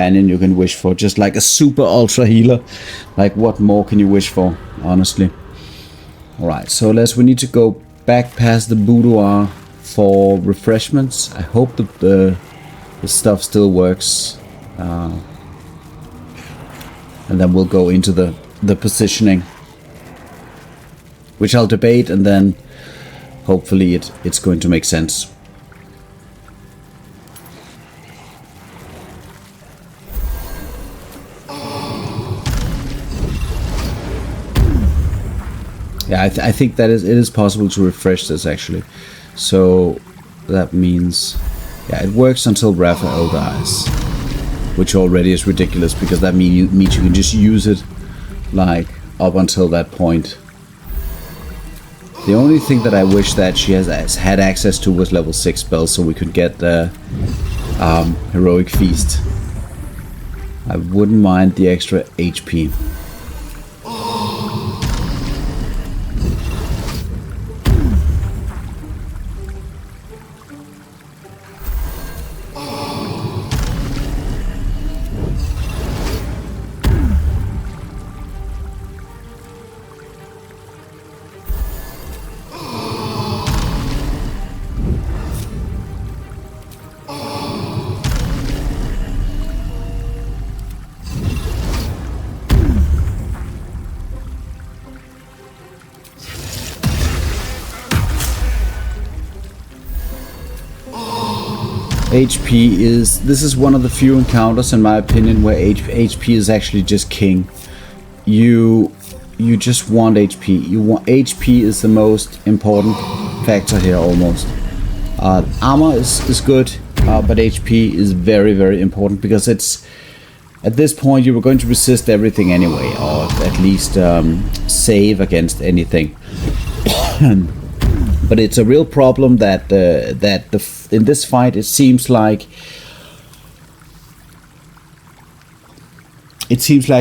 companion you can wish for. Just like a super ultra healer. Like, what more can you wish for, honestly? Alright, so we need to go back past the boudoir for refreshments. I hope the stuff still works. And then we'll go into the positioning, which I'll debate, and then hopefully it's going to make sense. Yeah, I think that it is possible to refresh this actually. So that means, yeah, it works until Raphael dies, which already is ridiculous because that means you can just use it like up until that point. The only thing that I wish that she has had access to was level 6 spells, so we could get the heroic feast. I wouldn't mind the extra HP. This is one of the few encounters in my opinion where HP is actually just king. You just want HP. HP is the most important factor here almost. Armor is good, but HP is very, very important because it's, at this point you were going to resist everything anyway, or at least save against anything. But it's a real problem that in this fight it seems like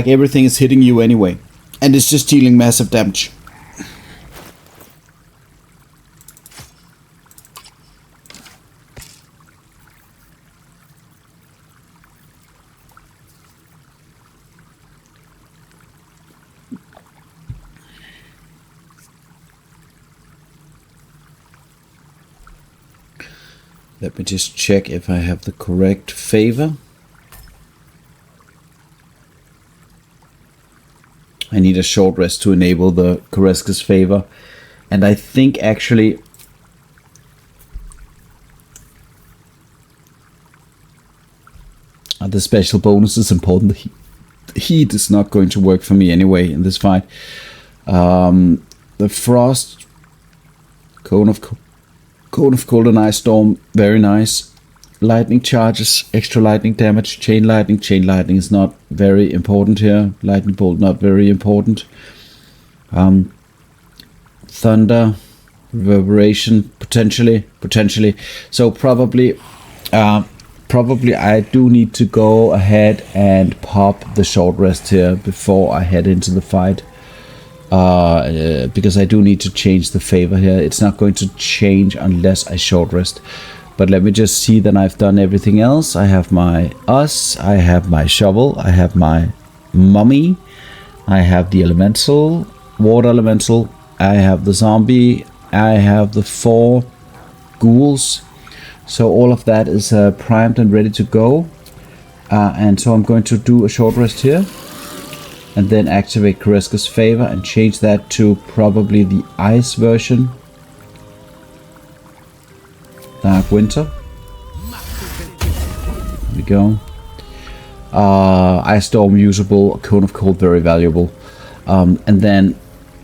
everything is hitting you anyway, and it's just dealing massive damage. Let me just check if I have the correct favor. I need a short rest to enable the Koreska's favor. And I think actually the special bonus is important. The heat is not going to work for me anyway in this fight. The frost, cone of cold and ice storm, very nice. Lightning charges, extra lightning damage, chain lightning. Chain lightning is not very important here. Lightning bolt, not very important. Thunder, reverberation, potentially. So probably I do need to go ahead and pop the short rest here before I head into the fight. Because I do need to change the favor here. It's not going to change unless I short rest. But let me just see that I've done everything else. I have my I have my shovel, I have my mummy, I have the elemental, water elemental, I have the zombie, I have the 4 ghouls. So all of that is primed and ready to go. And so I'm going to do a short rest here. And then activate Koreska's favor and change that to probably the ice version. Dark Winter. There we go. Ice Storm usable, Cone of Cold very valuable. And then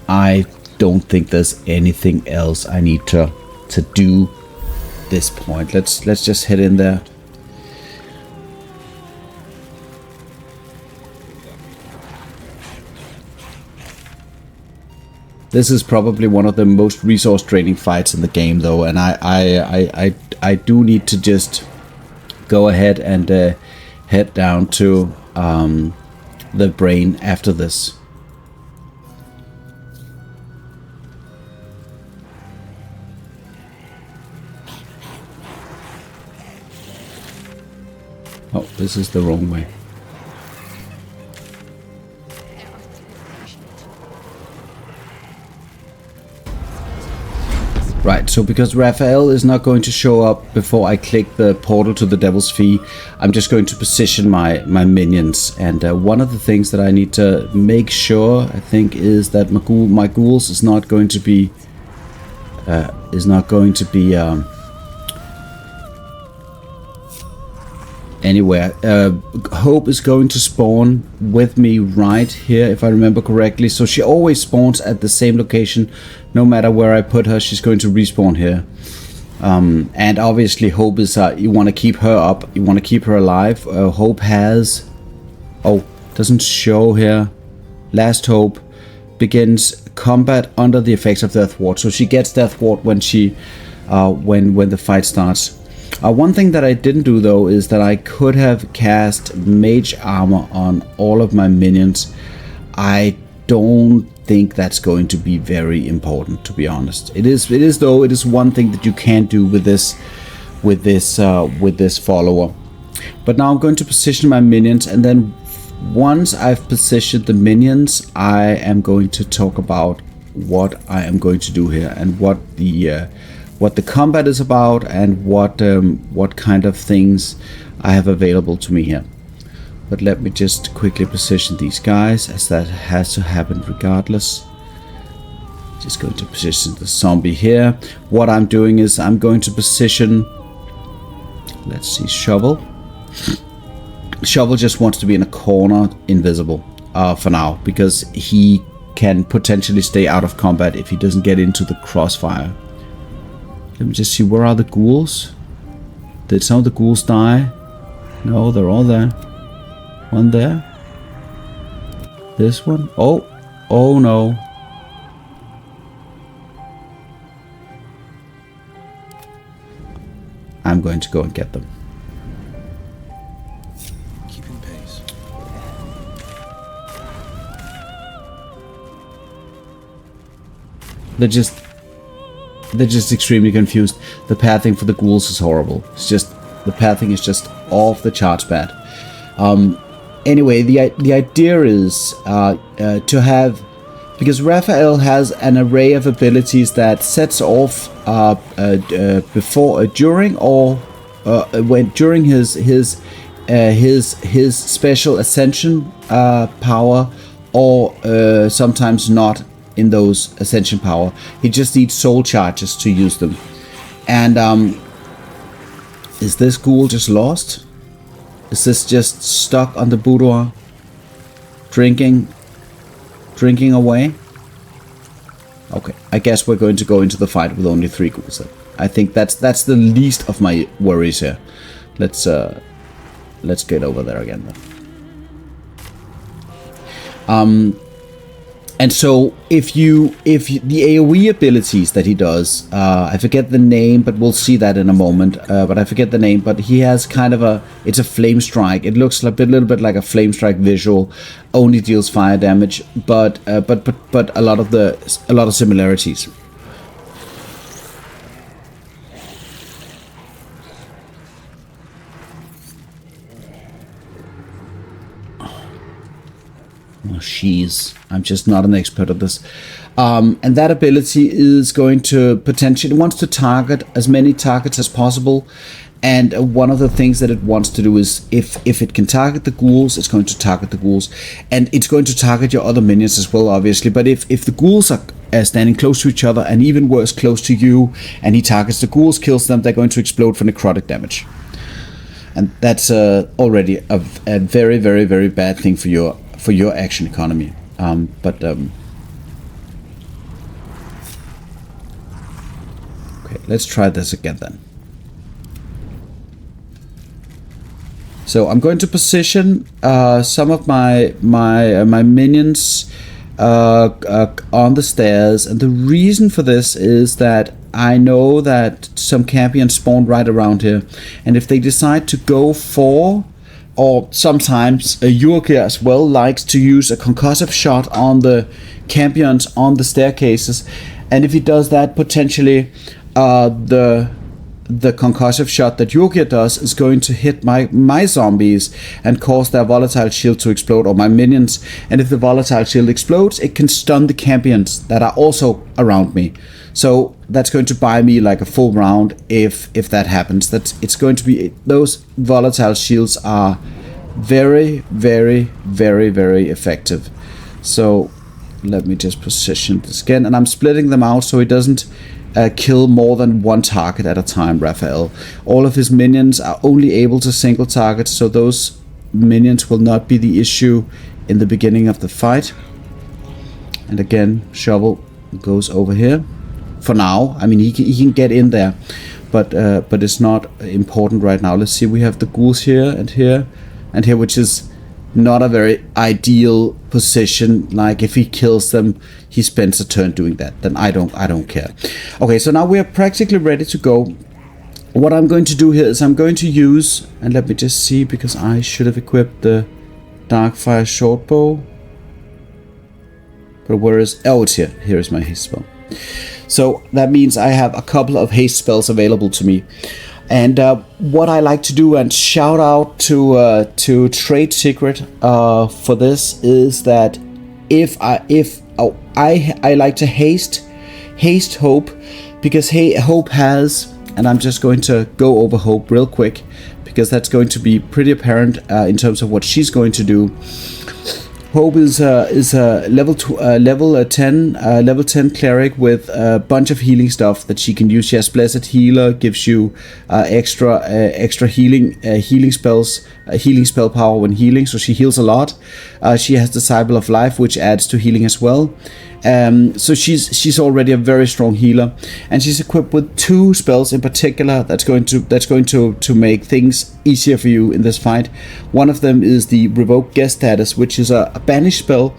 I don't think there's anything else I need to do this point. Let's just head in there. This is probably one of the most resource draining fights in the game though, and I do need to just go ahead and head down to the brain after this. Oh, this is the wrong way. Right, so because Raphael is not going to show up before I click the portal to the Devil's Fee, I'm just going to position my minions. And one of the things that I need to make sure, I think, is that my ghouls is not going to be anywhere. Hope is going to spawn with me right here, if I remember correctly. So she always spawns at the same location. No matter where I put her, she's going to respawn here. And obviously Hope is, you want to keep her up. You want to keep her alive. Hope has... Oh, doesn't show here. Last Hope begins combat under the effects of Death Ward. So she gets Death Ward when she... when the fight starts. One thing that I didn't do though is that I could have cast mage armor on all of my minions. I don't think that's going to be very important, to be honest. It is though. It is one thing that you can do with this follower. But now I'm going to position my minions, and then once I've positioned the minions, I am going to talk about what I am going to do here and what the combat is about, and what kind of things I have available to me here. But let me just quickly position these guys, as that has to happen regardless. Just going to position the zombie here. What I'm doing is I'm going to position, let's see, Shovel. Shovel just wants to be in a corner, invisible, for now, because he can potentially stay out of combat if he doesn't get into the crossfire. Let me just see, where are the ghouls? Did some of the ghouls die? No, they're all there. One there. This one. Oh no. I'm going to go and get them. Keeping pace. They're just extremely confused. The pathing for the ghouls is horrible. It's just, the pathing is just off the charts bad. Anyway, the idea is to have, because Raphael has an array of abilities that sets off before, during, or during his special ascension power, or sometimes not in those ascension power. He just needs soul charges to use them. And is this ghoul just lost? Is this just stuck on the boudoir, drinking away? Okay, I guess we're going to go into the fight with only 3 ghouls then. I think that's the least of my worries here. Let's get over there again then. And so if the AoE abilities that he does, I forget the name, but we'll see that in a moment. But I forget the name. But he has kind of it's a flame strike. It looks a little bit like a flame strike visual. Only deals fire damage, but a lot of similarities. Oh, I'm just not an expert at this. And that ability is going to potentially, it wants to target as many targets as possible. And one of the things that it wants to do is, if it can target the ghouls, it's going to target the ghouls. And it's going to target your other minions as well, obviously. But if the ghouls are standing close to each other, and even worse, close to you, and he targets the ghouls, kills them, they're going to explode for necrotic damage. And that's already a very, very, very bad thing for your action economy. Okay, let's try this again then. So I'm going to position some of my minions on the stairs, and the reason for this is that I know that some champions spawn right around here, and if they decide to go for, or sometimes Yurgir as well likes to use a concussive shot on the champions on the staircases, and if he does that, potentially the concussive shot that Yurgir does is going to hit my zombies and cause their volatile shield to explode, or my minions, and if the volatile shield explodes, it can stun the champions that are also around me. So that's going to buy me like a full round if that happens. It's going to be, those volatile shields are very, very, very, very effective. So let me just position this again, and I'm splitting them out so he doesn't kill more than one target at a time, Raphael. All of his minions are only able to single target, so those minions will not be the issue in the beginning of the fight. And again, Shovel goes over here for now. I mean, he can get in there, but it's not important right now. Let's see, we have the ghouls here and here and here, which is not a very ideal position. Like if he kills them, he spends a turn doing that. Then I don't care. Okay, so now we are practically ready to go. What I'm going to do here is I'm going to use, and let me just see, because I should have equipped the Darkfire shortbow. But where is, oh, it's here. Here is my haste spell. So that means I have a couple of haste spells available to me. And what I like to do, and shout out to Trade Secret for this, is that I like to haste Hope, because Hope has, and I'm just going to go over Hope real quick, because that's going to be pretty apparent in terms of what she's going to do. Hope is a level 10 cleric with a bunch of healing stuff that she can use. She has Blessed Healer, gives you extra healing spells, healing spell power when healing, so she heals a lot. She has Disciple of Life, which adds to healing as well. So she's already a very strong healer, and she's equipped with 2 spells in particular that's going to make things easier for you in this fight. One of them is the Revoke Guest Status, which is a banish spell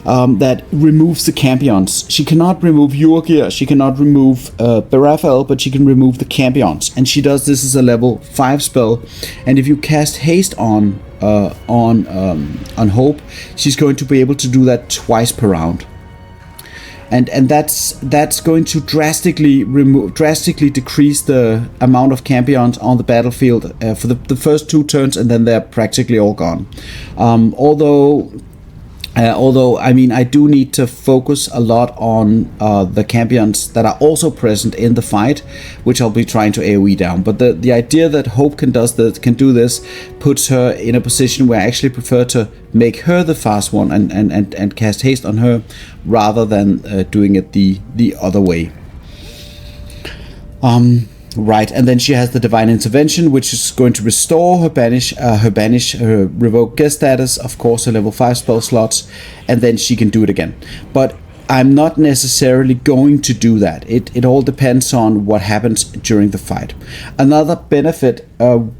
that removes the Campions. She cannot remove Yurgir, she cannot remove Raphael, but she can remove the Campions, and she does this as a level 5 spell. And if you cast haste on Hope, she's going to be able to do that twice per round. And that's going to drastically decrease the amount of Campions on the battlefield for the first 2 turns, and then they're practically all gone. Although I mean, I do need to focus a lot on the Campions that are also present in the fight, which I'll be trying to AoE down. But the idea that Hope can do this puts her in a position where I actually prefer to make her the fast one and cast haste on her, rather than doing it the other way. Right, and then she has the Divine Intervention, which is going to restore her Revoke Guest Status, of course, her level 5 spell slots, and then she can do it again. But I'm not necessarily going to do that. It all depends on what happens during the fight. Another benefit to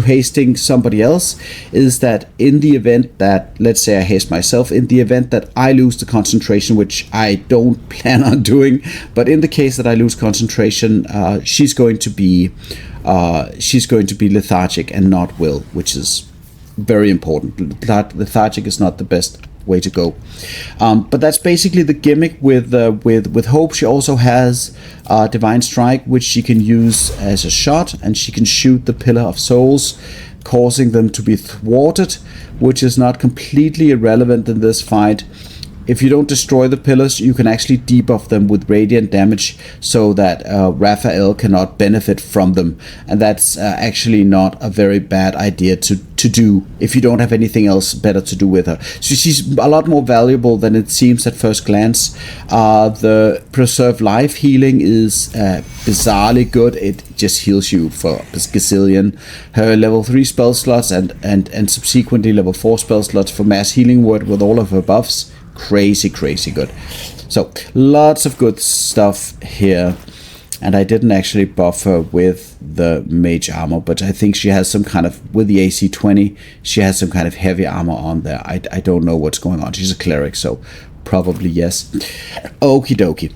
hasting somebody else is that in the event that, let's say I haste myself, in the event that I lose the concentration, which I don't plan on doing, but in the case that I lose concentration, she's going to be lethargic and not Wyll, which is very important. Lethargic is not the best way to go, but that's basically the gimmick with Hope. She also has Divine Strike, which she can use as a shot, and she can shoot the Pillar of Souls, causing them to be thwarted, which is not completely irrelevant in this fight. If you don't destroy the pillars, you can actually debuff them with radiant damage, so that Raphael cannot benefit from them, and that's actually not a very bad idea to do if you don't have anything else better to do with her. So she's a lot more valuable than it seems at first glance. The Preserve Life healing is bizarrely good. It just heals you for a gazillion. Her level 3 spell slots and subsequently level 4 spell slots for mass healing word with all of her buffs, crazy good. So lots of good stuff here. And I didn't actually buff her with the mage armor, but I think she has some kind of, with the AC 20, she has some kind of heavy armor on there. I don't know what's going on. She's a cleric, so probably yes. Okie dokie.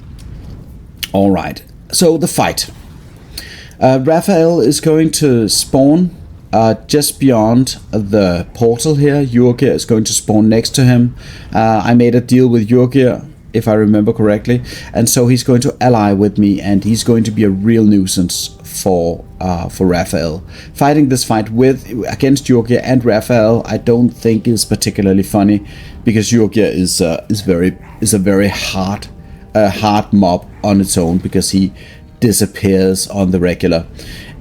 Alright, so the fight. Raphael is going to spawn just beyond the portal here. Yurgir is going to spawn next to him. I made a deal with Yurgir, if I remember correctly, and so he's going to ally with me, and he's going to be a real nuisance for Raphael. Fighting this fight against Yurgir and Raphael, I don't think is particularly funny, because Yurgir is a very hard a hard mob on its own because he disappears on the regular.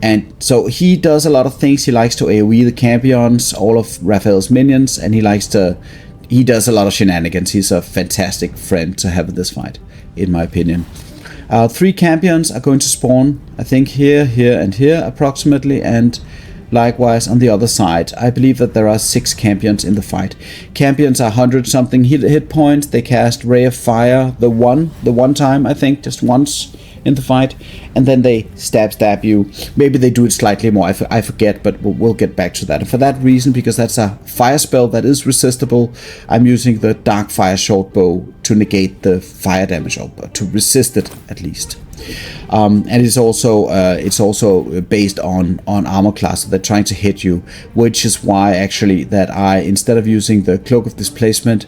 And so he does a lot of things. He likes to AoE the champions, all of Raphael's minions, and he does a lot of shenanigans. He's a fantastic friend to have in this fight, in my opinion. 3 champions are going to spawn, I think here, here, and here approximately, and likewise on the other side. I believe that there are 6 champions in the fight. Champions are 100 something hit points. They cast Ray of Fire the one time, I think, just once in the fight, and then they stab you. Maybe they do it slightly more, I forget, but we'll get back to that. And for that reason, because that's a fire spell that is resistible, I'm using the Dark Fire short bow to negate the fire damage, or to resist it at least. And it's also based on armor class, so they're trying to hit you, which is why actually that instead of using the Cloak of Displacement,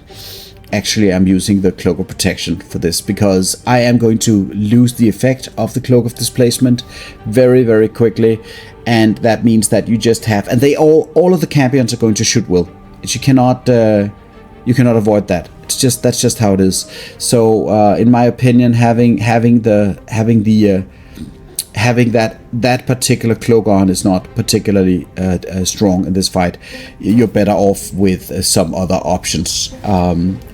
actually I'm using the Cloak of Protection for this, because I am going to lose the effect of the Cloak of Displacement very, very quickly, and that means that you just have, and all of the champions are going to shoot Wyll. You cannot avoid that. That's just how it is. So in my opinion, having that particular cloak on is not particularly strong in this fight. You're better off with some other options.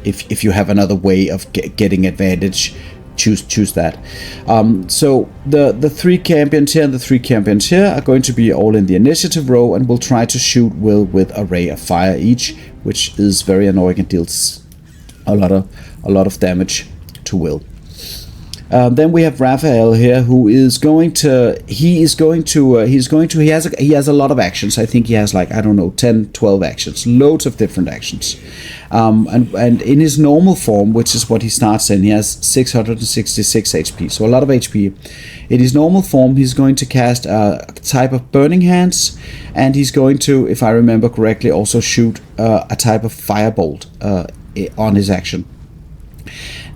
If you have another way of getting advantage, choose that. So the 3 champions here and the 3 champions here are going to be all in the initiative row, and will try to shoot Wyll with a Ray of Fire each, which is very annoying and deals a lot of damage to Wyll. Then we have Raphael here, who is going to, he has a lot of actions. I think he has 10, 12 actions, loads of different actions. And in his normal form, which is what he starts in, he has 666 HP, so a lot of HP. In his normal form, he's going to cast a type of Burning Hands, and he's going to, if I remember correctly, also shoot a type of Firebolt on his action.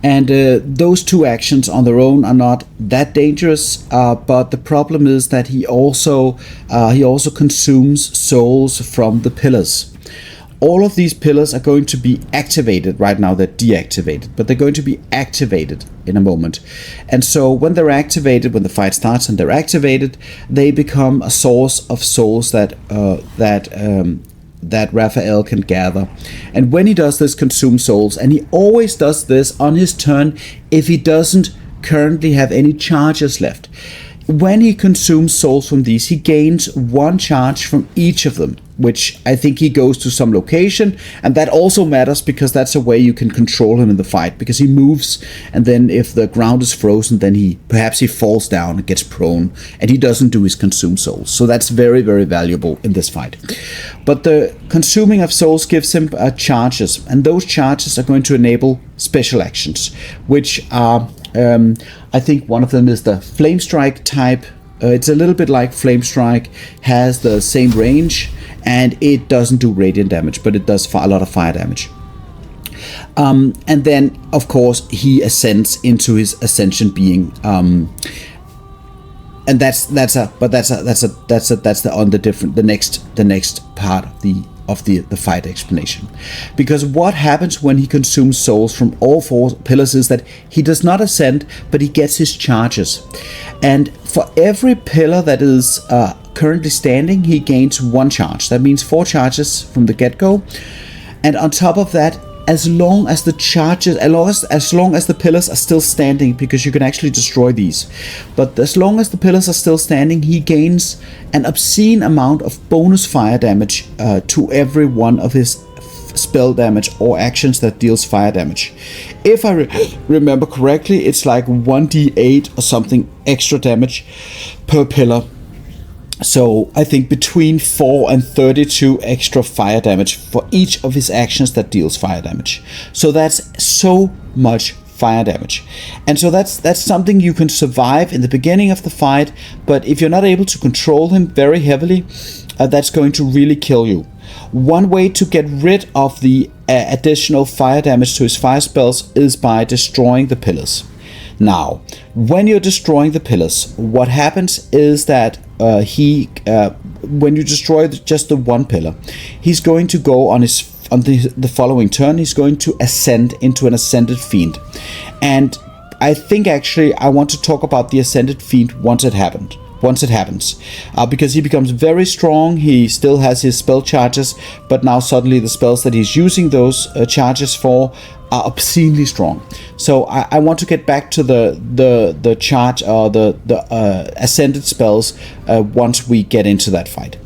And those 2 actions on their own are not that dangerous, but the problem is that he also consumes souls from the pillars. All of these pillars are going to be activated. Right now they're deactivated, but they're going to be activated in a moment. And so when they're activated, when the fight starts and they're activated, they become a source of souls that Raphael can gather. And when he does this, consume souls, and he always does this on his turn if he doesn't currently have any charges left. When he consumes souls from these, he gains 1 charge from each of them, which I think he goes to some location, and that also matters because that's a way you can control him in the fight, because he moves, and then if the ground is frozen, then perhaps he falls down and gets prone, and he doesn't do his consume souls. So that's very, very valuable in this fight. But the consuming of souls gives him charges, and those charges are going to enable special actions, which are I think one of them is the Flame Strike type. It's a little bit like Flame Strike, has the same range, and it doesn't do radiant damage, but it does a lot of fire damage. And then, of course, he ascends into his ascension being, and that's the next part of the fight explanation. Because what happens when he consumes souls from all 4 pillars is that he does not ascend, but he gets his charges. And for every pillar that is currently standing, he gains 1 charge. That means 4 charges from the get-go. And on top of that, as long as the pillars are still standing, because you can actually destroy these, but as long as the pillars are still standing, he gains an obscene amount of bonus fire damage to every one of his spell damage or actions that deals fire damage. If I remember correctly, it's like 1d8 or something extra damage per pillar. So I think between 4 and 32 extra fire damage for each of his actions that deals fire damage. So that's so much fire damage. And so that's something you can survive in the beginning of the fight, but if you're not able to control him very heavily, that's going to really kill you. One way to get rid of the additional fire damage to his fire spells is by destroying the pillars. Now, when you're destroying the pillars, what happens is that when you destroy just the 1 pillar, he's going to go on the following turn. He's going to ascend into an ascended fiend, and I think actually I want to talk about the Ascended Fiend once it happens. Because he becomes very strong. He still has his spell charges, but now suddenly the spells that he's using those charges for are obscenely strong. So I want to get back to the charge or the ascended spells once we get into that fight.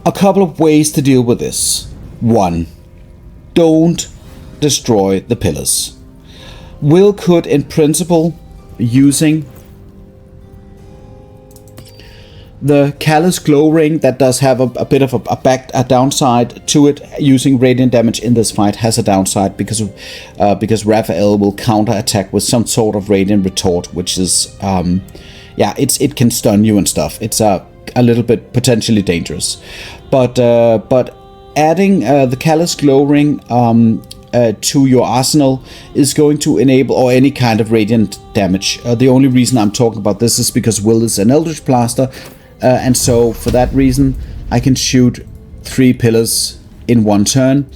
A couple of ways to deal with this. 1, don't destroy the pillars. Wyll could, in principle, using the Callous Glow Ring, that does have a bit of a downside to it. Using radiant damage in this fight has a downside because Raphael will counter attack with some sort of radiant retort, which is it can stun you and stuff. It's a little bit potentially dangerous, but adding the Callous Glow Ring to your arsenal is going to enable, or any kind of radiant damage. The only reason I'm talking about this is because Wyll is an Eldritch Blaster. And so for that reason, I can shoot 3 pillars in one turn,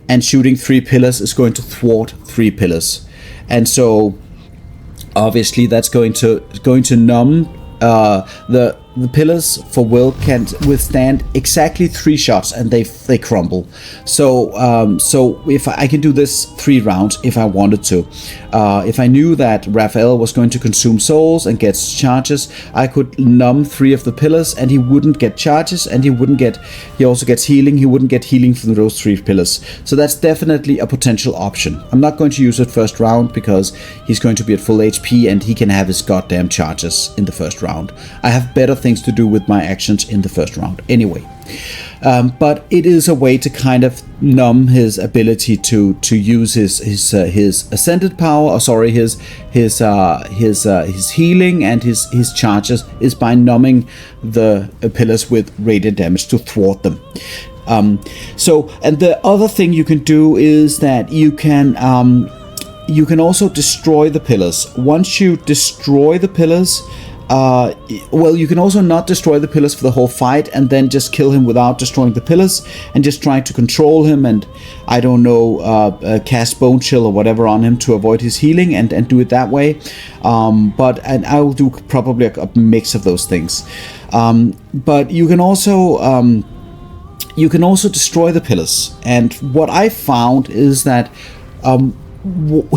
and shooting 3 pillars is going to thwart 3 pillars. And so obviously that's going to numb the pillars for Wyll can withstand exactly 3 shots, and they crumble. So if I can do this 3 rounds if I wanted to. If I knew that Raphael was going to consume souls and get charges, I could numb 3 of the pillars, and he wouldn't get charges, and he also gets healing. He wouldn't get healing from those 3 pillars. So that's definitely a potential option. I'm not going to use it first round because he's going to be at full HP and he can have his goddamn charges in the first round. I have better things to do with my actions in the first round anyway. But it is a way to kind of numb his ability to use his ascended power, or sorry, his healing and his charges, is by numbing the pillars with radiant damage to thwart them. And the other thing you can do is that you can also destroy the pillars. Once you destroy the pillars, you can also not destroy the pillars for the whole fight and then just kill him without destroying the pillars and just try to control him and, I don't know, cast Bone Chill or whatever on him to avoid his healing and do it that way. But I will do probably a mix of those things. But you can also destroy the pillars. And what I found is that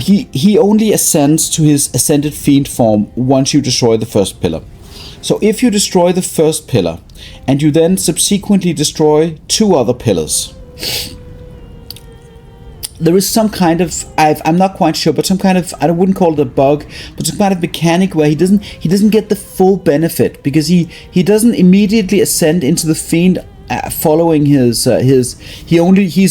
he only ascends to his ascended fiend form once you destroy the first pillar. So if you destroy the first pillar and you then subsequently destroy 2 other pillars, there is some kind of, I'm not quite sure, but some kind of, I wouldn't call it a bug, but some kind of mechanic where he doesn't get the full benefit, because he doesn't immediately ascend into the fiend following he's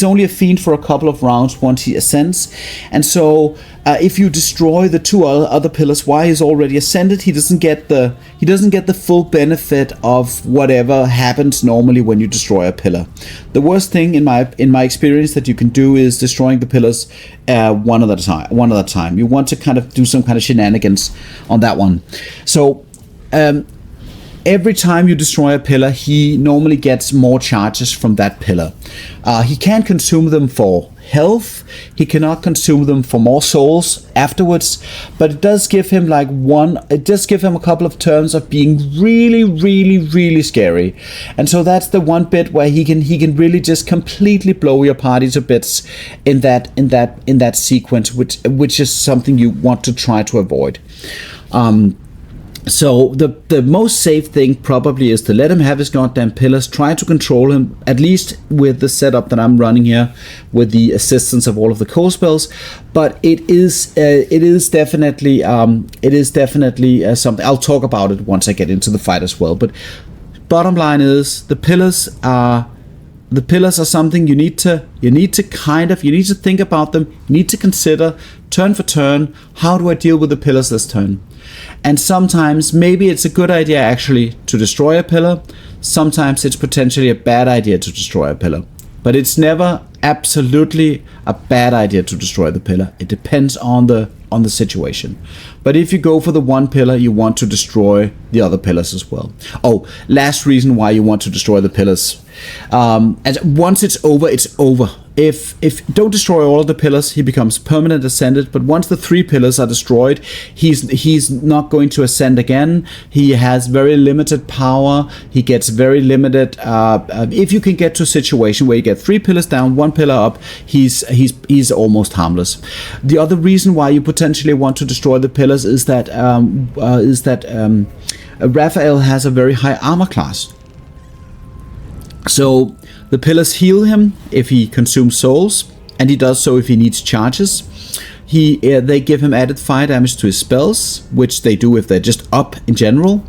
only a fiend for a couple of rounds once he ascends. And so if you destroy the 2 other pillars while he's already ascended, he doesn't get the full benefit of whatever happens normally when you destroy a pillar. The worst thing in my experience that you can do is destroying the pillars one at a time. You want to kind of do some kind of shenanigans on that one. So every time you destroy a pillar, he normally gets more charges from that pillar. He can consume them for health. He cannot consume them for more souls afterwards, but it does give him a couple of turns of being really, really, really scary. And so that's the one bit where he can really just completely blow your party to bits in that sequence, which is something you want to try to avoid. So the most safe thing probably is to let him have his goddamn pillars, try to control him, at least with the setup that I'm running here, with the assistance of all of the core spells. But it is definitely something. I'll talk about it once I get into the fight as well. But bottom line is, the pillars are something you need to think about them. You need to consider turn for turn, how do I deal with the pillars this turn? And sometimes maybe it's a good idea actually to destroy a pillar. Sometimes it's potentially a bad idea to destroy a pillar. But it's never absolutely a bad idea to destroy the pillar. It depends on the situation. But if you go for the one pillar, you want to destroy the other pillars as well. Oh, last reason why you want to destroy the pillars. And once it's over, it's over. if don't destroy all of the pillars, he becomes permanent ascended. But once the 3 pillars are destroyed, he's not going to ascend again. He has very limited power. He gets very limited. If you can get to a situation where you get 3 pillars down, 1 pillar up, he's almost harmless. The other reason why you potentially want to destroy the pillars is that Raphael has a very high armor class. So the pillars heal him if he consumes souls, and he does so if he needs charges. They give him added fire damage to his spells, which they do if they're just up in general.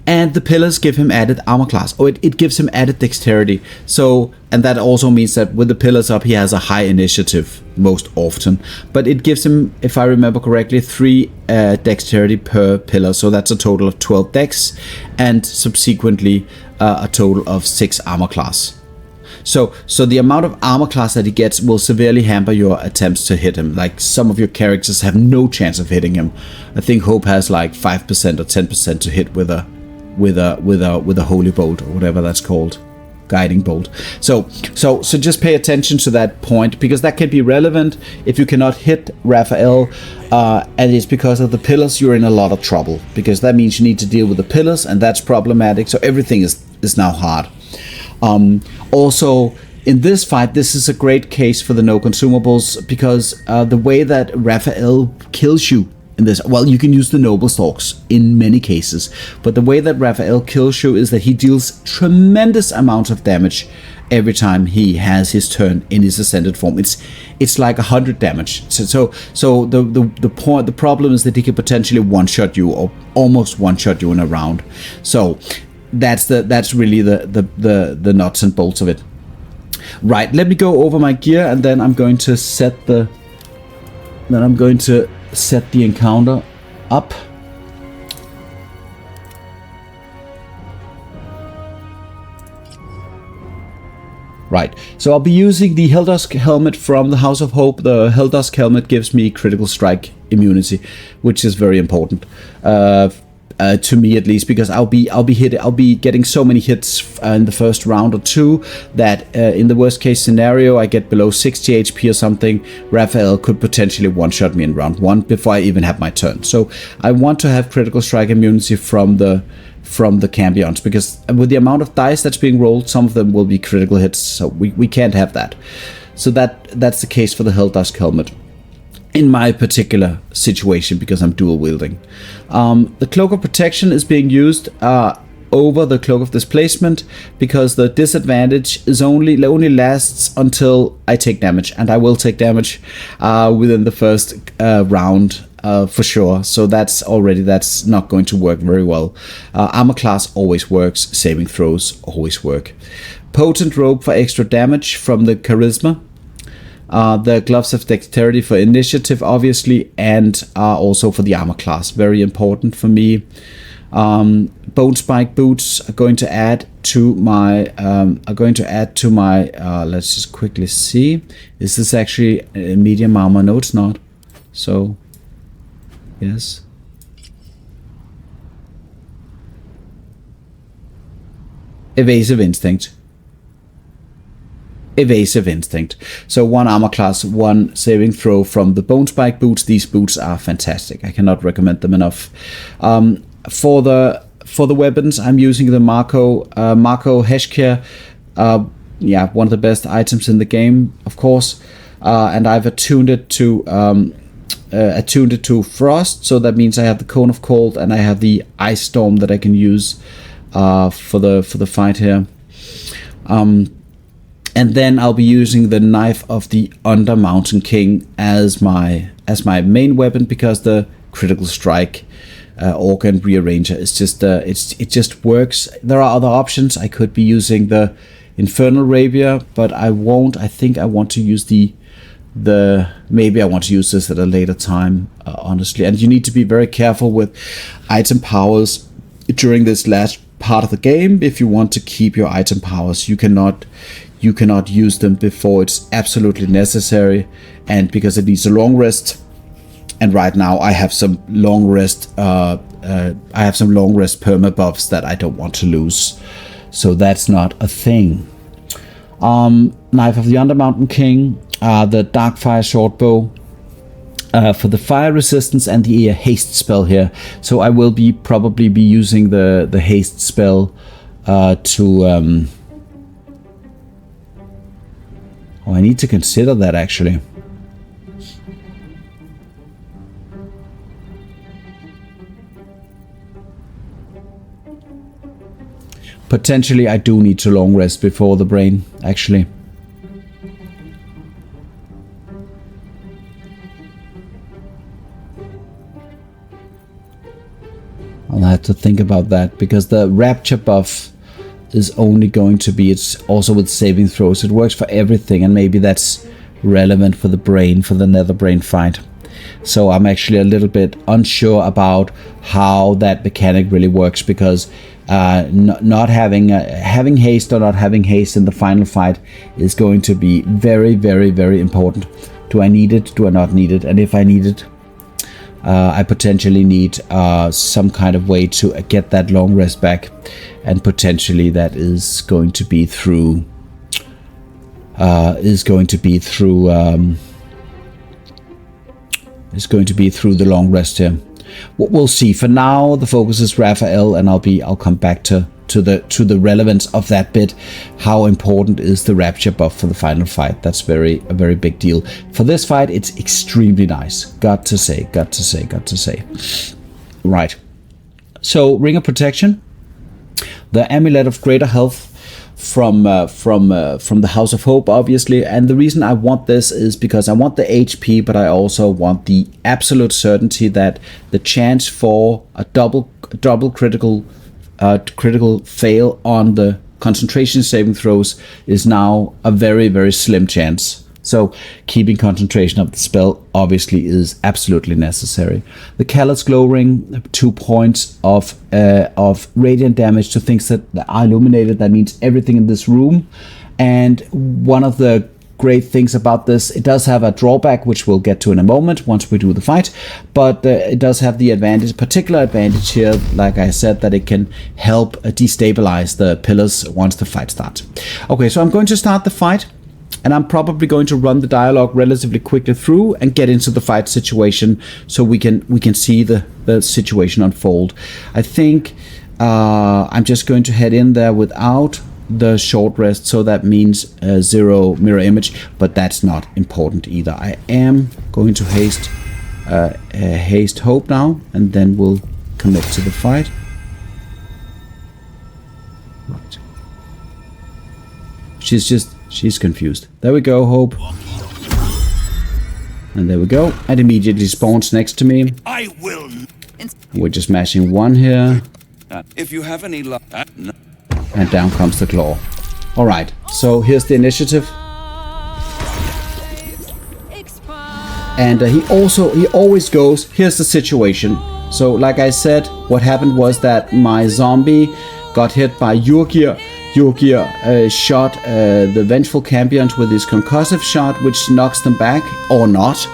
And the pillars give him added armor class. It gives him added dexterity. So, and that also means that with the pillars up, he has a high initiative most often. But it gives him, if I remember correctly, 3 dexterity per pillar. So that's a total of 12 dex, and subsequently a total of 6 armor class. So the amount of armor class that he gets will severely hamper your attempts to hit him. Like, some of your characters have no chance of hitting him. I think Hope has like 5% or 10% to hit with a holy bolt, or whatever that's called, guiding bolt. So just pay attention to that point, because that can be relevant if you cannot hit Raphael, and it's because of the pillars. You're in a lot of trouble, because that means you need to deal with the pillars, and that's problematic. So everything is now hard. Also, in this fight, this is a great case for the no consumables, because the way that Raphael kills you in this, well, you can use the noble stalks in many cases, but the way that Raphael kills you is that he deals tremendous amounts of damage every time he has his turn in his ascended form. It's like 100 damage. So the problem is that he can potentially one-shot you, or almost one-shot you in a round. So that's really the nuts and bolts of it. Right, let me go over my gear, and then I'm going to set the encounter up. Right, so I'll be using the Helldusk helmet from the House of Hope. The Helldusk helmet gives me critical strike immunity, which is very important. To me, at least, because I'll be getting so many hits in the first round or 2 that in the worst case scenario I get below 60 HP or something. Raphael could potentially one-shot me in round 1 before I even have my turn. So I want to have critical strike immunity from the cambions, because with the amount of dice that's being rolled, some of them will be critical hits, so we can't have that. So that's the case for the Helldusk helmet in my particular situation, because I'm dual wielding. The Cloak of Protection is being used over the Cloak of Displacement, because the disadvantage is only lasts until I take damage, and I will take damage within the first round for sure. So that's not going to work very well. Armor class always works. Saving throws always work. Potent Robe for extra damage from the Charisma. The Gloves of Dexterity for initiative, obviously, and also for the armor class. Very important for me. Bone Spike Boots are going to add to my. Let's just quickly see. Is this actually a medium armor? No, it's not. So, yes. Evasive Instinct. Evasive Instinct. So 1 armor class, 1 saving throw from the Bone Spike Boots. These boots are fantastic. I cannot recommend them enough. For the weapons, I'm using the Marco Heshkir. One of the best items in the game, of course. And I've attuned it to Frost, so that means I have the Cone of Cold, and I have the Ice Storm that I can use for the fight here. And then I'll be using the Knife of the Under Mountain King as my main weapon, because the critical strike organ rearranger is just it just works. There are other options. I could be using the Infernal Rapier, but I won't. I think I want to use maybe I want to use this at a later time, honestly. And you need to be very careful with item powers during this last part of the game. If you want to keep your item powers, you cannot use them before it's absolutely necessary, and because it needs a long rest. And right now I have some long rest perma buffs that I don't want to lose, so that's not a thing. Knife of the Undermountain King, the Darkfire Shortbow, for the fire resistance, and the haste spell here. So I will probably be using the haste spell to... Oh, I need to consider that actually. Potentially I do need to long rest before the brain, actually. I'll have to think about that, because the rapture buff is only going to be, it's also with saving throws. It works for everything, and maybe that's relevant for the brain, for the nether brain fight. So I'm actually a little bit unsure about how that mechanic really works, because not having haste or not having haste in the final fight is going to be very, very, very important. Do I need it? Do I not need it? And if I need it, I potentially need some kind of way to get that long rest back, and potentially that is going to be through the long rest here. We'll see. For now, the focus is Raphael, and I'll come back to the relevance of that bit. How important is the rapture buff for the final fight? That's a very big deal. For this fight, it's extremely nice. Got to say. Right. So, Ring of Protection, the Amulet of Greater Health from the House of Hope, obviously. And the reason I want this is because I want the HP, but I also want the absolute certainty that the chance for a double critical fail on the concentration saving throws is now a very, very slim chance. So keeping concentration of the spell obviously is absolutely necessary. The Callous Glow Ring, 2 points of radiant damage to things that are illuminated. That means everything in this room. And one of the great things about this, it does have a drawback, which we'll get to in a moment once we do the fight, but it does have the particular advantage here, like I said, that it can help destabilize the pillars once the fight starts. Okay, so I'm going to start the fight, and I'm probably going to run the dialogue relatively quickly through and get into the fight situation so we can see the situation unfold. I think I'm just going to head in there without the short rest, so that means 0 mirror image, but that's not important either. I am going to haste hope now, and then we'll commit to the fight. Right. She's confused. There we go, Hope. And there we go. And immediately spawns next to me. I will. We're just mashing 1 here. If you have any luck. No. And down comes the claw. Alright, so here's the initiative. And he always goes, here's the situation. So like I said, what happened was that my zombie got hit by Yurgir. Yurgir shot the Vengeful Campions with his concussive shot, which knocks them back, or not.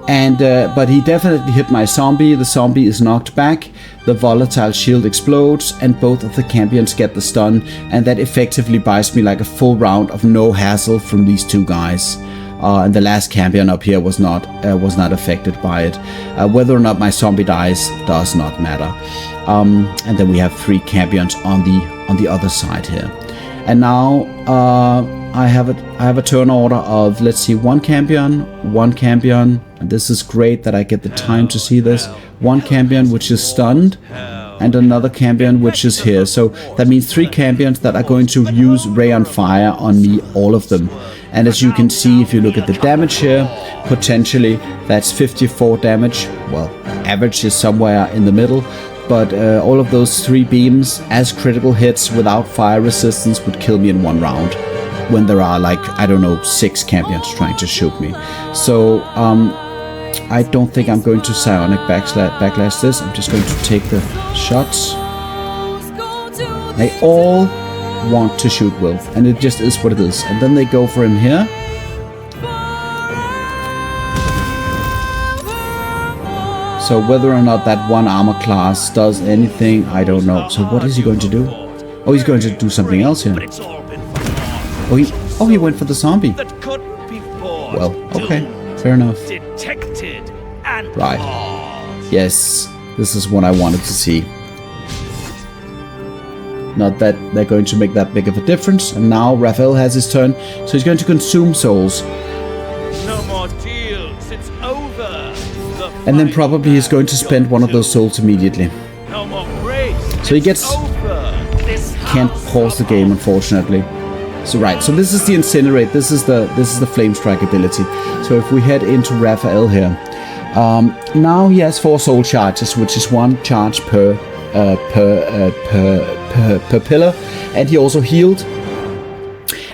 And but he definitely hit my zombie. The zombie is knocked back. The volatile shield explodes, and both of the campions get the stun, and that effectively buys me like a full round of no hassle from these 2 guys. And the last campion up here was not affected by it. Whether or not my zombie dies does not matter. And then we have 3 campions on the other side here. And now I have a turn order of, let's see, 1 campion, and this is great that I get the time to see this. 1 campion which is stunned, and another campion which is here. So that means 3 campions that are going to use Ray on Fire on me, all of them. And as you can see, if you look at the damage here, potentially that's 54 damage. Well, average is somewhere in the middle. But all of those 3 beams as critical hits without fire resistance would kill me in 1 round, when there are, like, I don't know, 6 campions trying to shoot me. So I don't think I'm going to psionic backlash this. I'm just going to take the shots. They all want to shoot Wyll, and it just is what it is. And then they go for him here. So whether or not that 1 armor class does anything, I don't know. So what is he going to do? Oh, he's going to do something else here. Oh, he went for the zombie. That couldn't be fought. Well, okay, fair enough. Detected and Right. caught. Yes, this is what I wanted to see. Not that they're going to make that big of a difference. And now Raphael has his turn, so he's going to consume souls. No more deals. It's over. The And then fight probably he's going to has spend one of gone those to- souls immediately. No more grace. So he It's gets- over. This Can't house pause the game, unfortunately. So right, so this is the incinerate. This is the flame strike ability. So if we head into Raphael here, now he has 4 soul charges, which is 1 charge per pillar, and he also healed.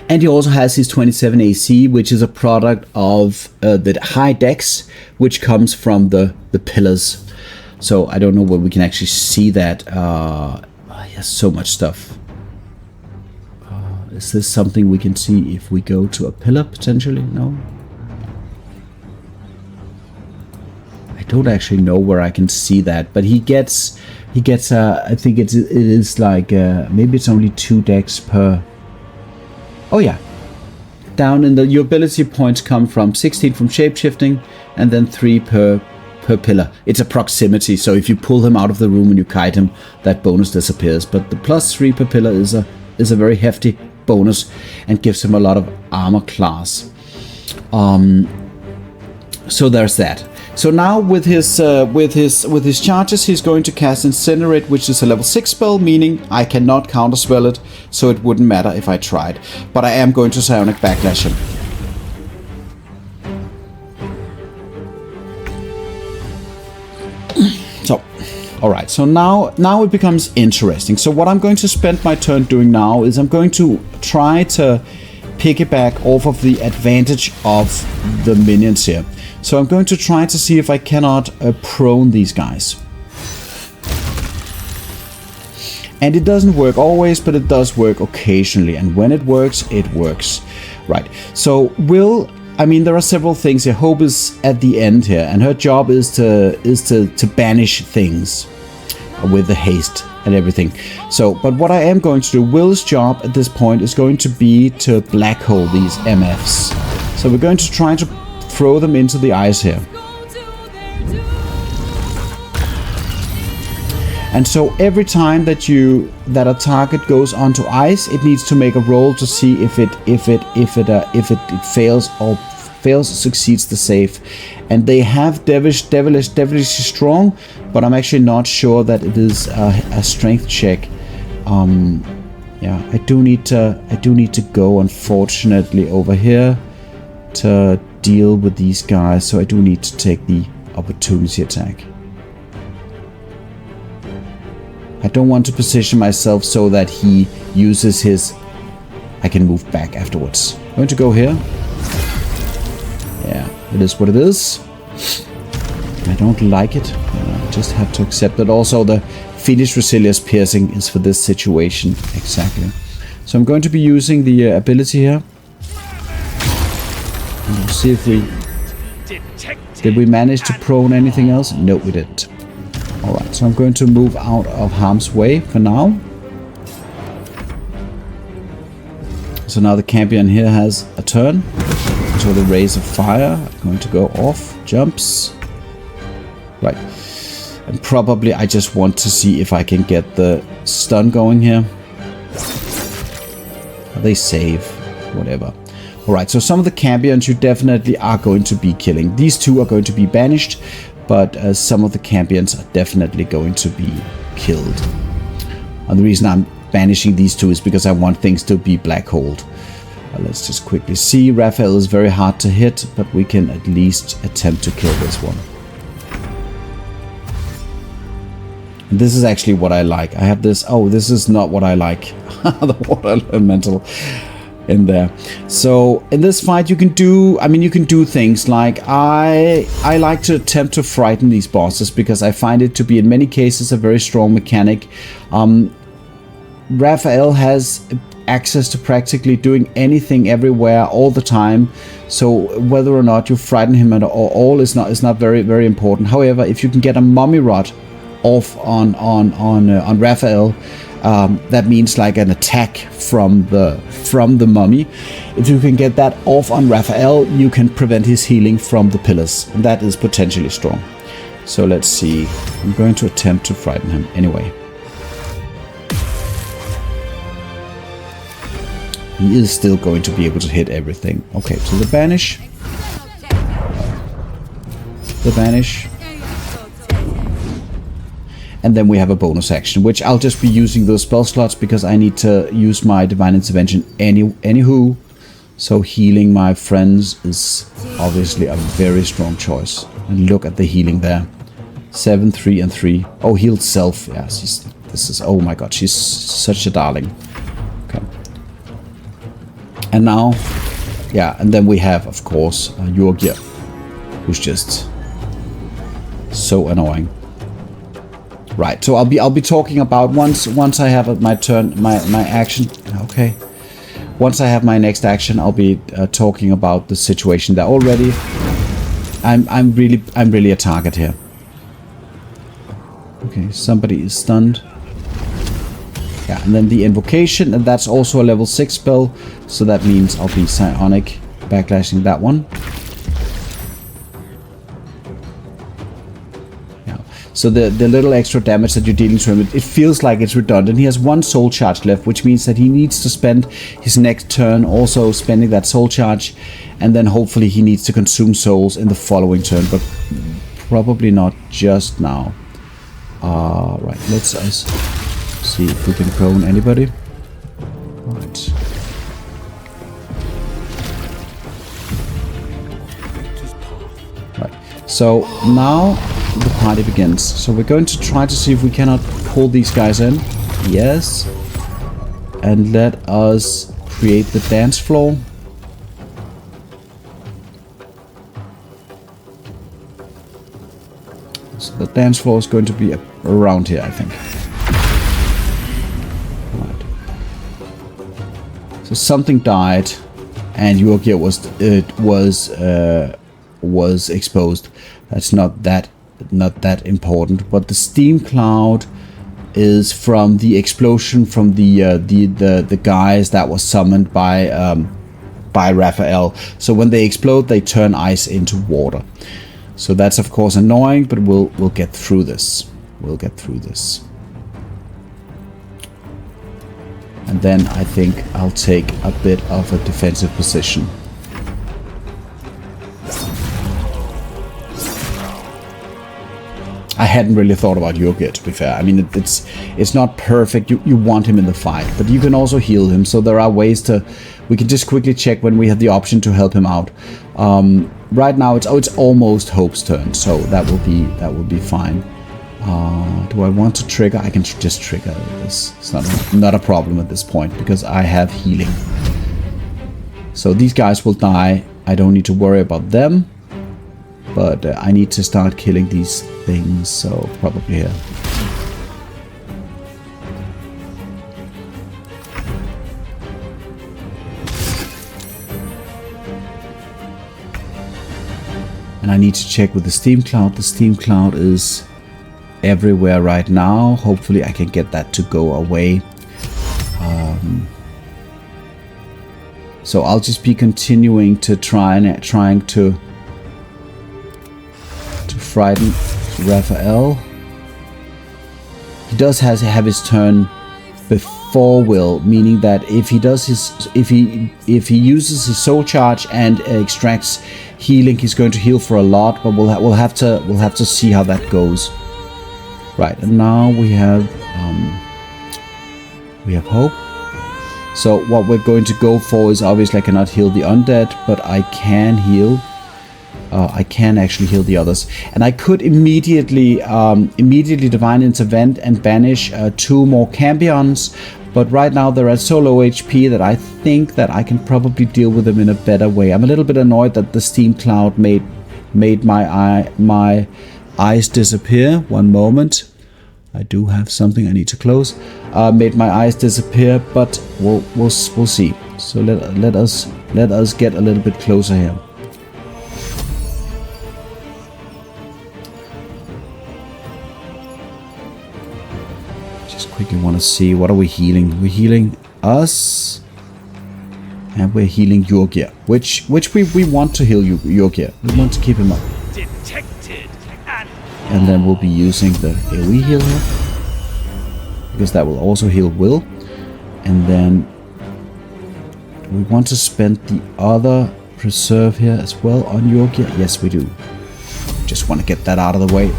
And he also has his 27 AC, which is a product of the high dex, which comes from the pillars. So I don't know where we can actually see that. He has so much stuff. Is this something we can see if we go to a pillar potentially? No. I don't actually know where I can see that, but he gets I think it is like maybe it's only 2 decks per. Oh yeah, down in your ability points come from 16 from shapeshifting and then 3 per pillar. It's a proximity, so if you pull him out of the room and you kite him, that bonus disappears. But the +3 per pillar is a very hefty bonus and gives him a lot of armor class. So there's that. So now with his charges, he's going to cast Incinerate, which is a level 6 spell, meaning I cannot counterspell it, so it wouldn't matter if I tried. But I am going to Psionic Backlash him. So, alright, so now it becomes interesting. So what I'm going to spend my turn doing now is I'm going to try to piggyback off of the advantage of the minions here. So I'm going to try to see if I cannot prone these guys. And it doesn't work always, but it does work occasionally. And when it works, it works. Right, so Wyll, I mean, there are several things here. Hope is at the end here, and her job is to banish things with the haste and everything. So, but what I am going to do, Wyll's job at this point is going to be to black hole these MFs. So we're going to try to throw them into the ice here. And so every time that a target goes onto ice, it needs to make a roll to see if it fails or succeeds the save. And they have devilish strong, but I'm actually not sure that it is a strength check. Yeah, I do need to go, unfortunately, over here to deal with these guys, so I do need to take the opportunity attack. I don't want to position myself so that he uses his... I can move back afterwards. I'm going to go here. Yeah, it is what it is. I don't like it. I just have to accept it. Also, the Fiendish Resilience Piercing is for this situation. Exactly. So I'm going to be using the ability here. And we'll see if we... Did we manage to prone anything else? No, we didn't. Alright, so I'm going to move out of harm's way for now. So now the champion here has a turn. So the rays of fire are going to go off. Jumps. Right. And probably I just want to see if I can get the stun going here. They save. Whatever. Alright, so some of the champions you definitely are going to be killing. These two are going to be banished, but some of the champions are definitely going to be killed. And the reason I'm banishing these two is because I want things to be black holed. Let's just quickly see. Raphael is very hard to hit, but we can at least attempt to kill this one. And this is actually what I like. I have this... Oh, this is not what I like. The water elemental in there. So in this fight you can do, I mean, you can do things like I like to attempt to frighten these bosses because I find it to be in many cases a very strong mechanic. Raphael has access to practically doing anything everywhere all the time, so whether or not you frighten him at all is not very important. However, if you can get a mummy rod off on Raphael, That means like an attack from the mummy. If you can get that off on Raphael, you can prevent his healing from the pillars. And that is potentially strong. So let's see. I'm going to attempt to frighten him anyway. He is still going to be able to hit everything. Okay, so the banish. The banish. And then we have a bonus action, which I'll just be using those spell slots because I need to use my Divine Intervention anywho. So healing my friends is obviously a very strong choice. And look at the healing there. 7, 3, and 3. Oh, healed self. Yeah, this is... Oh my god, she's such a darling. Okay. And now... Yeah, and then we have, of course, Jorgir, who's just so annoying. Right, so I'll be talking about once I have my turn, my action. Okay, once I have my next action, I'll be talking about the situation there. Already, I'm really a target here. Okay, somebody is stunned. Yeah, and then the invocation, and that's also a level 6 spell, so that means I'll be psionic backlashing that one. So the little extra damage that you're dealing to him, it feels like it's redundant. He has 1 soul charge left, which means that he needs to spend his next turn also spending that soul charge. And then hopefully he needs to consume souls in the following turn, but probably not just now. Right, let's see if we can prone anybody. Right. Right, so now the party begins. So we're going to try to see if we cannot pull these guys in. Yes. And let us create the dance floor. So the dance floor is going to be around here, I think. Right. So something died, and Jorgir was exposed. That's not that important, but the steam cloud is from the explosion from the guys that was summoned by Raphael. So when they explode, they turn ice into water. So that's of course annoying, but we'll get through this. We'll get through this. And then I think I'll take a bit of a defensive position. I hadn't really thought about Jorgir, to be fair. I mean, it's not perfect. You want him in the fight, but you can also heal him. So there are ways to... We can just quickly check when we have the option to help him out. Right now, it's almost Hope's turn, so that will be fine. Do I want to trigger? I can just trigger this. It's not a problem at this point because I have healing. So these guys will die. I don't need to worry about them. But I need to start killing these things, so probably here. And I need to check with the steam cloud. The steam cloud is everywhere right now. Hopefully I can get that to go away. So I'll just be continuing to trying to frighten Raphael. He does have his turn before Wyll, meaning that if he does if he uses his soul charge and extracts healing, he's going to heal for a lot. But we'll have to see how that goes. Right, and now we have Hope. So what we're going to go for is obviously I cannot heal the undead, but I can heal. I can actually heal the others, and I could immediately divine intervent and banish 2 more campions, but right now they're at so low HP that I think that I can probably deal with them in a better way. I'm a little bit annoyed that the steam cloud made my eyes disappear. One moment, I do have something I need to close. Made my eyes disappear, but we'll see. So let us get a little bit closer here. quickly want to see, what are we healing? We're healing us, and we're healing Jorgir, which we want to heal Jorgir. We want to keep him up. Detected. And then we'll be using the AoE heal here, because that will also heal Wyll. And then we want to spend the other preserve here as well on Jorgir. Yes, we do. Just want to get that out of the way.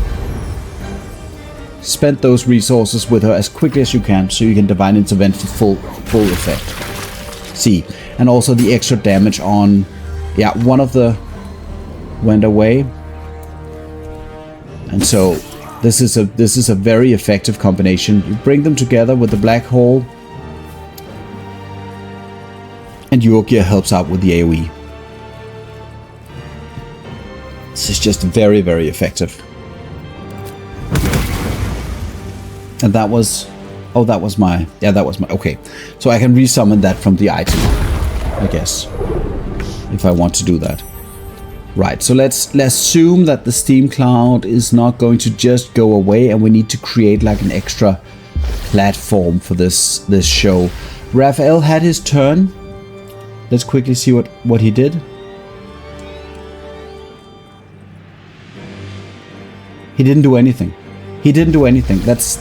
Spend those resources with her as quickly as you can, so you can divine intervene for full effect. See, and also the extra damage on, yeah, one of the went away, and so this is a very effective combination. You bring them together with the black hole, and Jorgir helps out with the AoE. This is just very, very effective. And that was, oh, that was my, yeah, that was my, okay. So I can resummon that from the item, I guess, if I want to do that. Right, so let's assume that the steam cloud is not going to just go away, and we need to create like an extra platform for this show. Raphael had his turn. Let's quickly see what he did. He didn't do anything. He didn't do anything. That's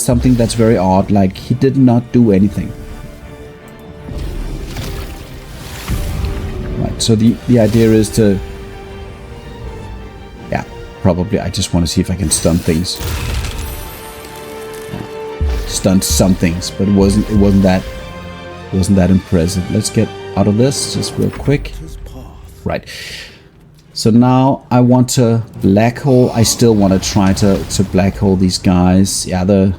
something that's very odd. Like, he did not do anything. Right, so the idea is to, yeah, probably I just want to see if I can stun things. Stun some things, but it wasn't that impressive. Let's get out of this just real quick. Right. So now I want to black hole. I still want to try to black hole these guys. Yeah, the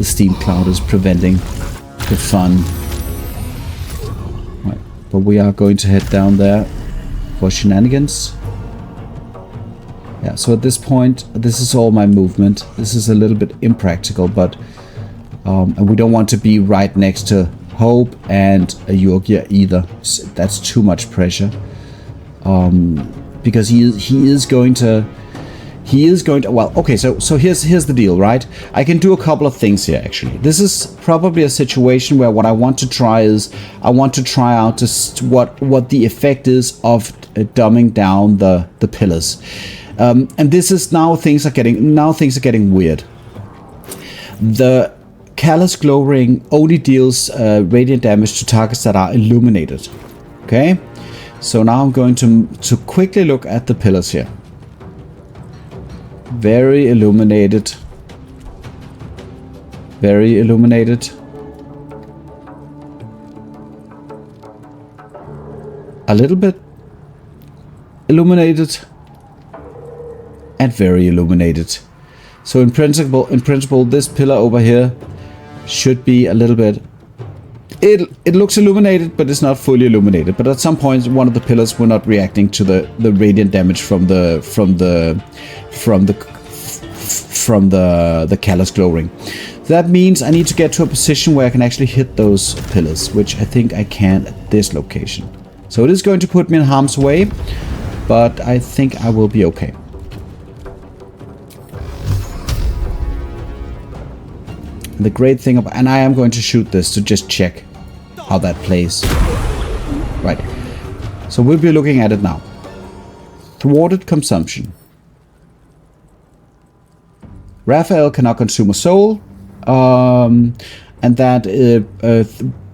steam cloud is preventing the fun. Right, but we are going to head down there for shenanigans. Yeah, so at this point, this is all my movement. This is a little bit impractical, but and we don't want to be right next to Hope and a Jorgir either. That's too much pressure. Because he is going to well, okay, so here's the deal, right? I can do a couple of things here actually. This is probably a situation where what I want to try is I want to try out just what the effect is of dumbing down the pillars. And this is now things are getting weird. The Callous Glow Ring only deals radiant damage to targets that are illuminated. Okay? So now I'm going to quickly look at the pillars here. Very illuminated. Very illuminated. A little bit illuminated. And very illuminated. So in principle, this pillar over here should be a little bit. It looks illuminated, but it's not fully illuminated. But at some point, one of the pillars were not reacting to the radiant damage from the Callous Glow Ring. That means I need to get to a position where I can actually hit those pillars, which I think I can at this location. So it is going to put me in harm's way, but I think I will be okay. The great thing about, and I am going to shoot this to just check how that plays. Right. So we'll be looking at it now. Thwarted consumption. Raphael cannot consume a soul, and that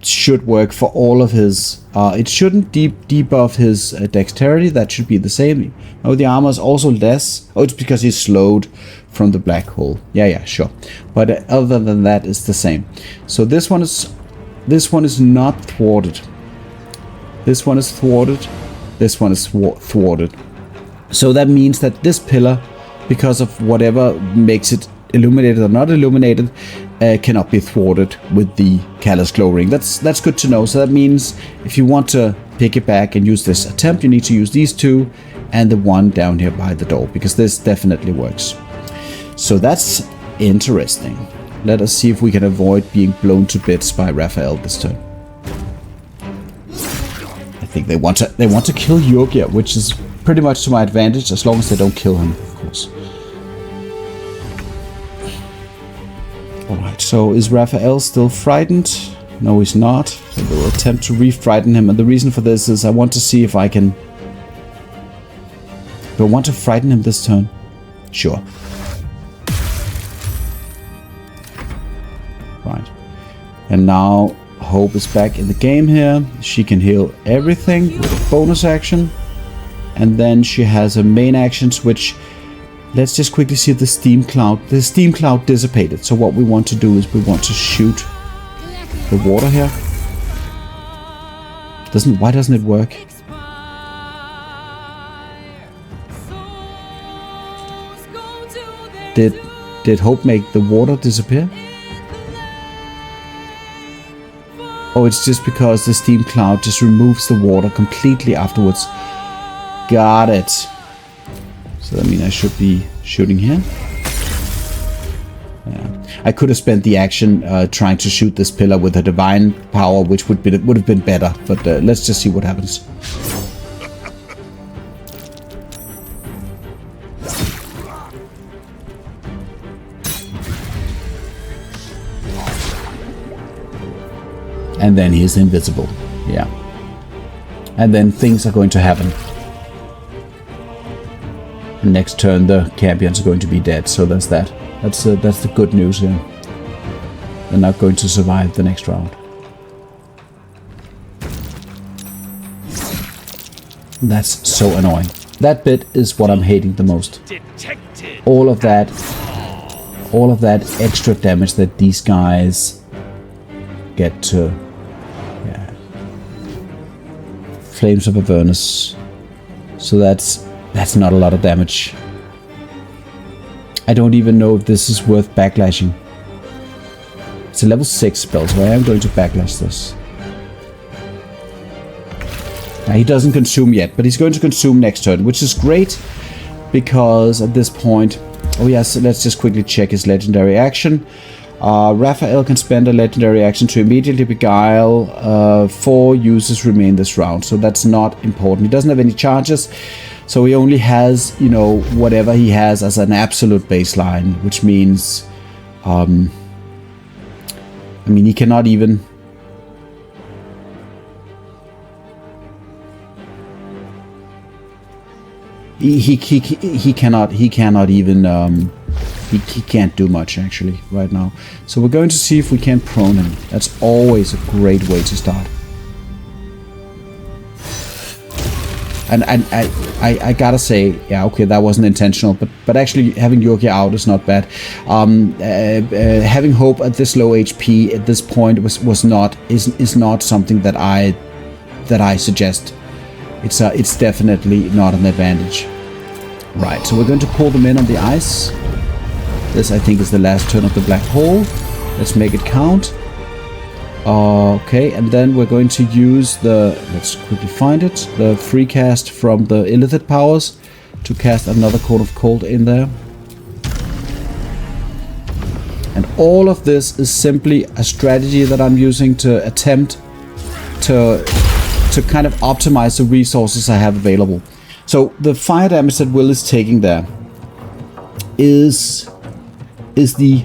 should work for all of his. It shouldn't debuff his dexterity. That should be the same. Oh, the armor is also less. Oh, it's because he's slowed from the black hole. Yeah, sure. But other than that, it's the same. So this one is not thwarted. This one is thwarted. This one is thwarted. So that means that this pillar, because of whatever makes it illuminated or not illuminated, cannot be thwarted with the Callous Glow Ring. That's good to know. So that means if you want to pick it back and use this attempt, you need to use these two and the one down here by the door, because this definitely works. So that's interesting. Let us see if we can avoid being blown to bits by Raphael this turn. I think they want to kill Jorgir, which is pretty much to my advantage, as long as they don't kill him, of course. Alright, so is Raphael still frightened? No, he's not. So we'll attempt to re-frighten him. And the reason for this is I want to see if I can... Do I want to frighten him this turn? Sure. Right. And now Hope is back in the game here. She can heal everything with a bonus action. And then she has her main actions, which... Let's just quickly see the steam cloud. The steam cloud dissipated. So what we want to do is we want to shoot the water here. Why doesn't it work? Did Hope make the water disappear? Oh, it's just because the steam cloud just removes the water completely afterwards. Got it. So that means I should be shooting here. Yeah. I could have spent the action trying to shoot this pillar with a divine power, which would have been better. But let's just see what happens. And then he's invisible. Yeah. And then things are going to happen. Next turn the champions are going to be dead, so that's that. That's the good news here. They're not going to survive the next round. That's so annoying. That bit is what I'm hating the most. All of that extra damage that these guys get to. Yeah. Flames of Avernus. So that's not a lot of damage. I don't even know if this is worth backlashing. It's a level 6 spell, so I am going to backlash this. Now, he doesn't consume yet, but he's going to consume next turn, which is great, because at this point... Oh yes, let's just quickly check his legendary action. Raphael can spend a legendary action to immediately beguile 4 users remain this round, so that's not important. He doesn't have any charges. So he only has, you know, whatever he has as an absolute baseline, which means, I mean, he cannot even... He cannot even, he can't do much, actually, right now. So we're going to see if we can prone him. That's always a great way to start. And I gotta say, yeah, okay, that wasn't intentional, but actually having Yorkia out is not bad. Having Hope at this low HP at this point is not something that I suggest. It's definitely not an advantage. Right, so we're going to pull them in on the ice. This, I think, is the last turn of the black hole. Let's make it count. Okay, and then we're going to use the, let's quickly find it, the free cast from the illithid powers to cast another Cone of Cold in there. And all of this is simply a strategy that I'm using to attempt to kind of optimize the resources I have available. So the fire damage that Wyll is taking there is the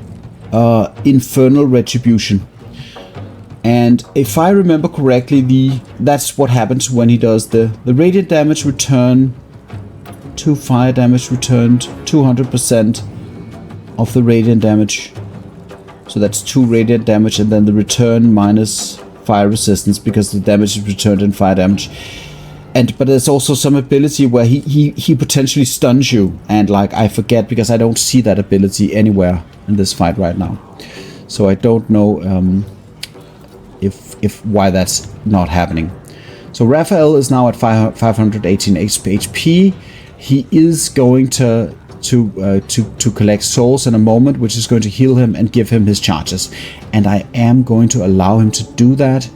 infernal retribution. And if I remember correctly, that's what happens when he does the radiant damage return, 2 fire damage returned, 200% of the radiant damage. So that's 2 radiant damage, and then the return minus fire resistance because the damage is returned in fire damage. But there's also some ability where he potentially stuns you, and like I forget because I don't see that ability anywhere in this fight right now. So I don't know if why that's not happening. So Raphael is now at 518 HP. He is going to collect souls in a moment, which is going to heal him and give him his charges. And I am going to allow him to do that.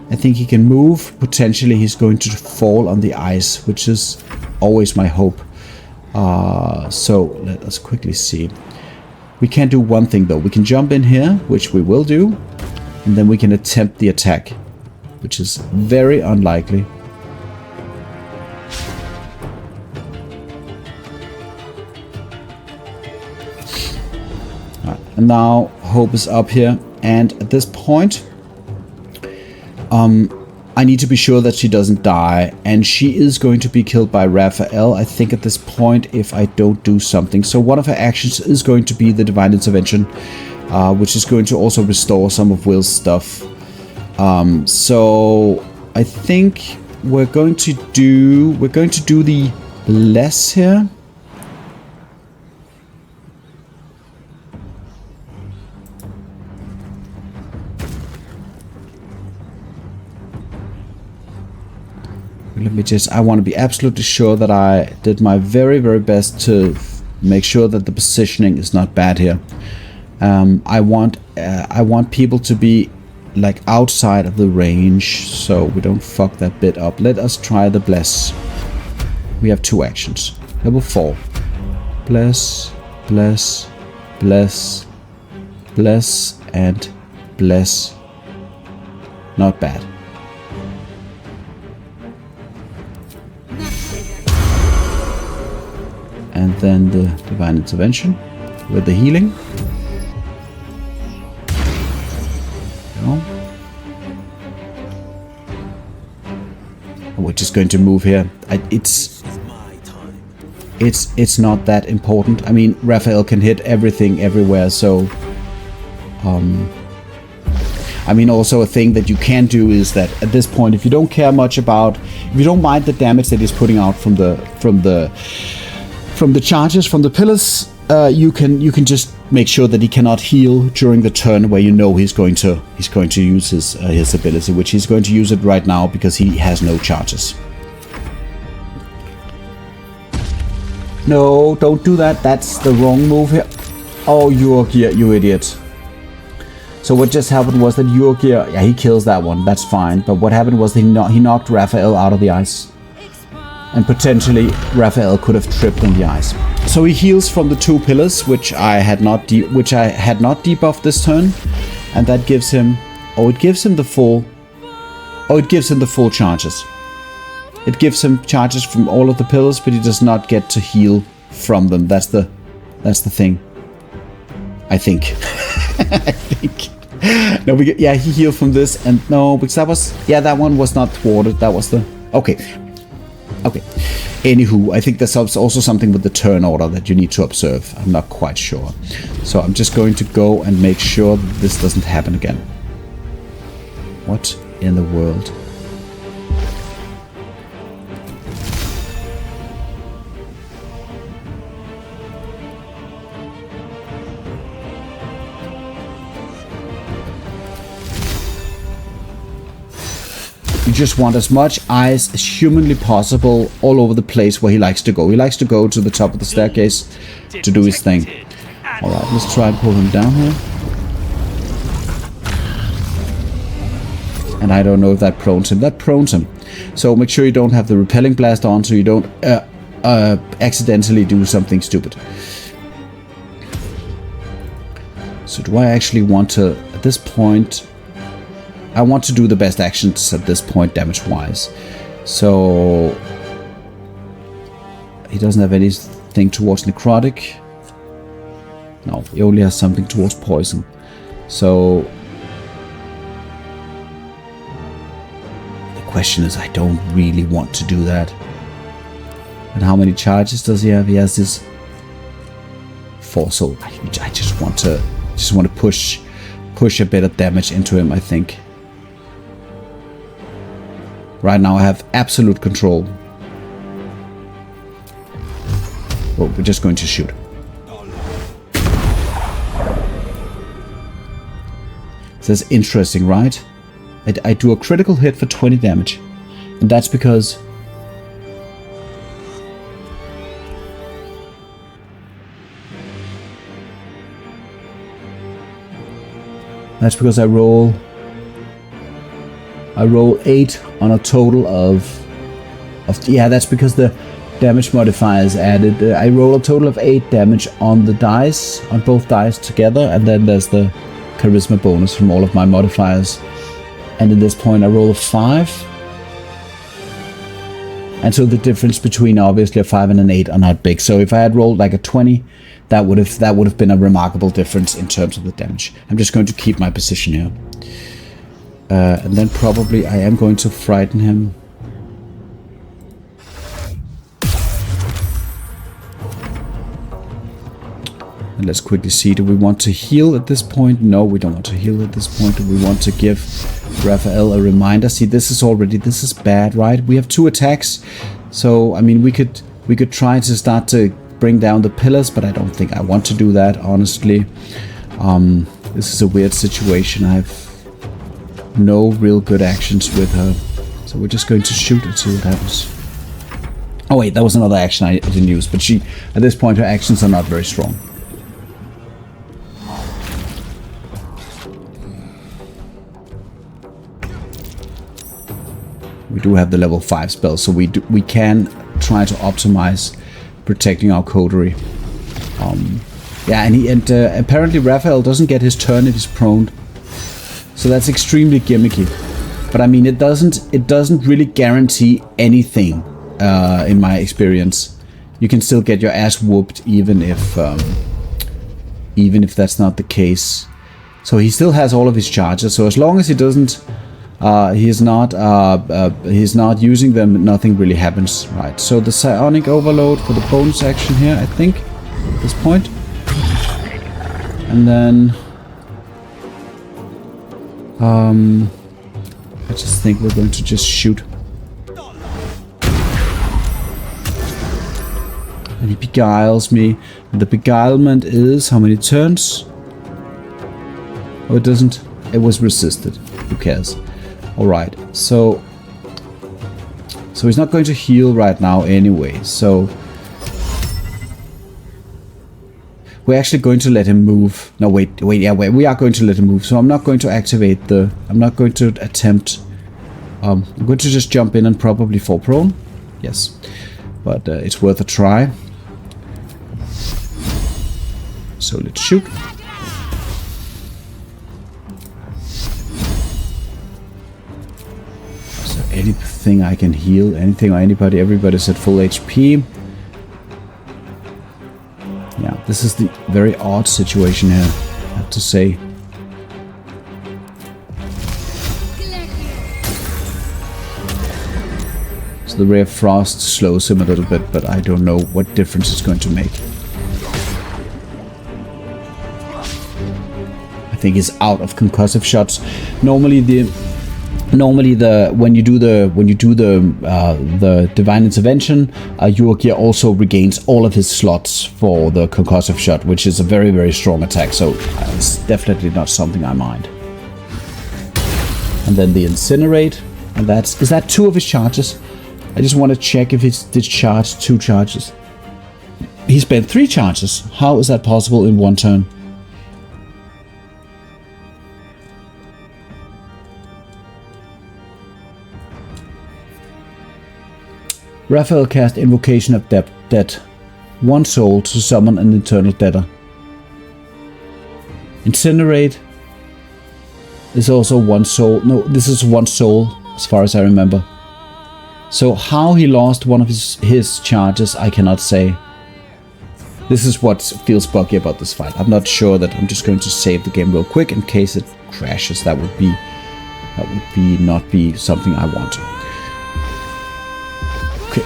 I think he can move. Potentially he's going to fall on the ice, which is always my hope. So let us quickly see. We can do one thing though. We can jump in here, which we will do. And then we can attempt the attack, which is very unlikely. And now hope is up here. And at this point, I need to be sure that she doesn't die. And she is going to be killed by Raphael, I think, at this point, if I don't do something. So one of her actions is going to be the Divine Intervention, which is going to also restore some of Wyll's stuff. So I think we're going to do the bless here. Let me just, I want to be absolutely sure that I did my very, very best to make sure that the positioning is not bad here. I want people to be like outside of the range, so we don't fuck that bit up. Let us try the bless. We have 2 actions. Level 4. Bless, bless, bless, bless, and bless. Not bad. And then the Divine Intervention with the healing. We're just going to move here. It's not that important. I mean, Raphael can hit everything everywhere, so I mean, also a thing that you can do is that at this point, if you don't care much about, if you don't mind the damage that he's putting out from the charges, from the pillars, you can just make sure that he cannot heal during the turn where you know he's going to use his ability, which he's going to use it right now because he has no charges. No, don't do that. That's the wrong move here. Oh, Yurgir, you idiot. So what just happened was that Yurgir, yeah, he kills that one. That's fine. But what happened was that he knocked Raphael out of the ice. And potentially Raphael could have tripped on the ice. So he heals from the 2 pillars, which I had not debuffed this turn, and that gives him, it gives him the full charges. It gives him charges from all of the pillars, but he does not get to heal from them. That's the thing. I think. I think. No, yeah, he healed from this, and no, because that one was not thwarted. That was the okay. Anywho, I think there's also something with the turn order that you need to observe. I'm not quite sure. So I'm just going to go and make sure that this doesn't happen again. What in the world? You just want as much ice as humanly possible all over the place where he likes to go. He likes to go to the top of the staircase to do his thing. Alright, let's try and pull him down here. And I don't know if that prones him. That prones him. So make sure you don't have the repelling blast on so you don't accidentally do something stupid. So do I actually want to, at this point, I want to do the best actions at this point damage-wise. So he doesn't have anything towards necrotic. No, he only has something towards poison. So the question is, I don't really want to do that. And how many charges does he have? He has this 4. So I just want to push a bit of damage into him, I think. Right now I have absolute control. Well, we're just going to shoot. This is interesting, right? I do a critical hit for 20 damage. And that's because I roll 8 on a total of yeah, that's because the damage modifier is added. I roll a total of 8 damage on the dice, on both dice together, and then there's the charisma bonus from all of my modifiers. And at this point I roll a 5. And so the difference between obviously a 5 and an 8 are not big. So if I had rolled like a 20, that would have been a remarkable difference in terms of the damage. I'm just going to keep my position here. And then probably I am going to frighten him. And let's quickly see, do we want to heal at this point? No, we don't want to heal at this point. Do we want to give Raphael a reminder? See, this is bad, right? We have 2 attacks. So, I mean, we could try to start to bring down the pillars, but I don't think I want to do that, honestly. This is a weird situation. I have no real good actions with her. So we're just going to shoot and see what happens. Oh wait, that was another action I didn't use, but at this point her actions are not very strong. We do have the level 5 spell, so we can try to optimize protecting our coterie. Yeah, and apparently Raphael doesn't get his turn if he's prone, so that's extremely gimmicky. But I mean, it doesn't really guarantee anything in my experience. You can still get your ass whooped even if that's not the case. So he still has all of his charges. So as long as he doesn't. He's not using them, nothing really happens, right? So the psionic overload for the bonus action here, I think, at this point. And then I just think we're going to just shoot. And he beguiles me. And the beguilement is how many turns? Oh, it doesn't. It was resisted. Who cares? Alright, so he's not going to heal right now anyway, so we're actually going to let him move. No, wait, yeah, we are going to let him move, so I'm not going to activate I'm not going to attempt, I'm going to just jump in and probably fall prone, yes, but it's worth a try. So let's shoot. Anything I can heal, anything or anybody, everybody's at full HP. Yeah, this is the very odd situation here, I have to say. So the Ray of Frost slows him a little bit, but I don't know what difference it's going to make. I think he's out of concussive shots. Normally when you do the divine intervention, your gear also regains all of his slots for the concussive shot, which is a very, very strong attack, so it's definitely not something I mind. And then the incinerate, and is that 2 of his charges? I just want to check if he did charge 2 charges. He spent 3 charges. How is that possible in 1 turn? Raphael cast Invocation of Death. 1 soul to summon an eternal debtor. Incinerate is also 1 soul. No, this is 1 soul as far as I remember. So how he lost one of his charges, I cannot say. This is what feels buggy about this fight. I'm not sure that I'm just going to save the game real quick in case it crashes. That would not be something I want. Okay,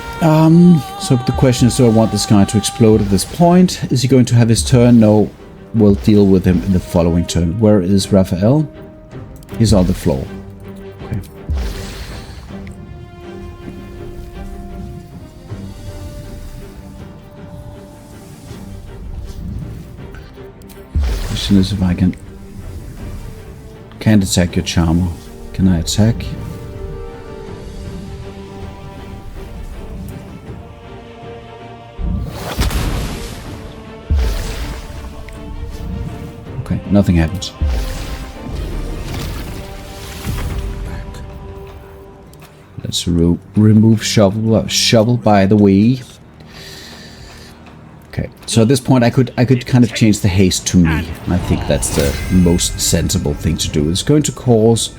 so the question is, do I want this guy to explode at this point? Is he going to have his turn? No, we'll deal with him in the following turn. Where is Raphael? He's on the floor. Okay. Question is if I can't attack your charmer. Can I attack? Okay, nothing happens. Let's remove shovel by the way. Okay, so at this point I could kind of change the haste to me, and I think that's the most sensible thing to do. It's going to cause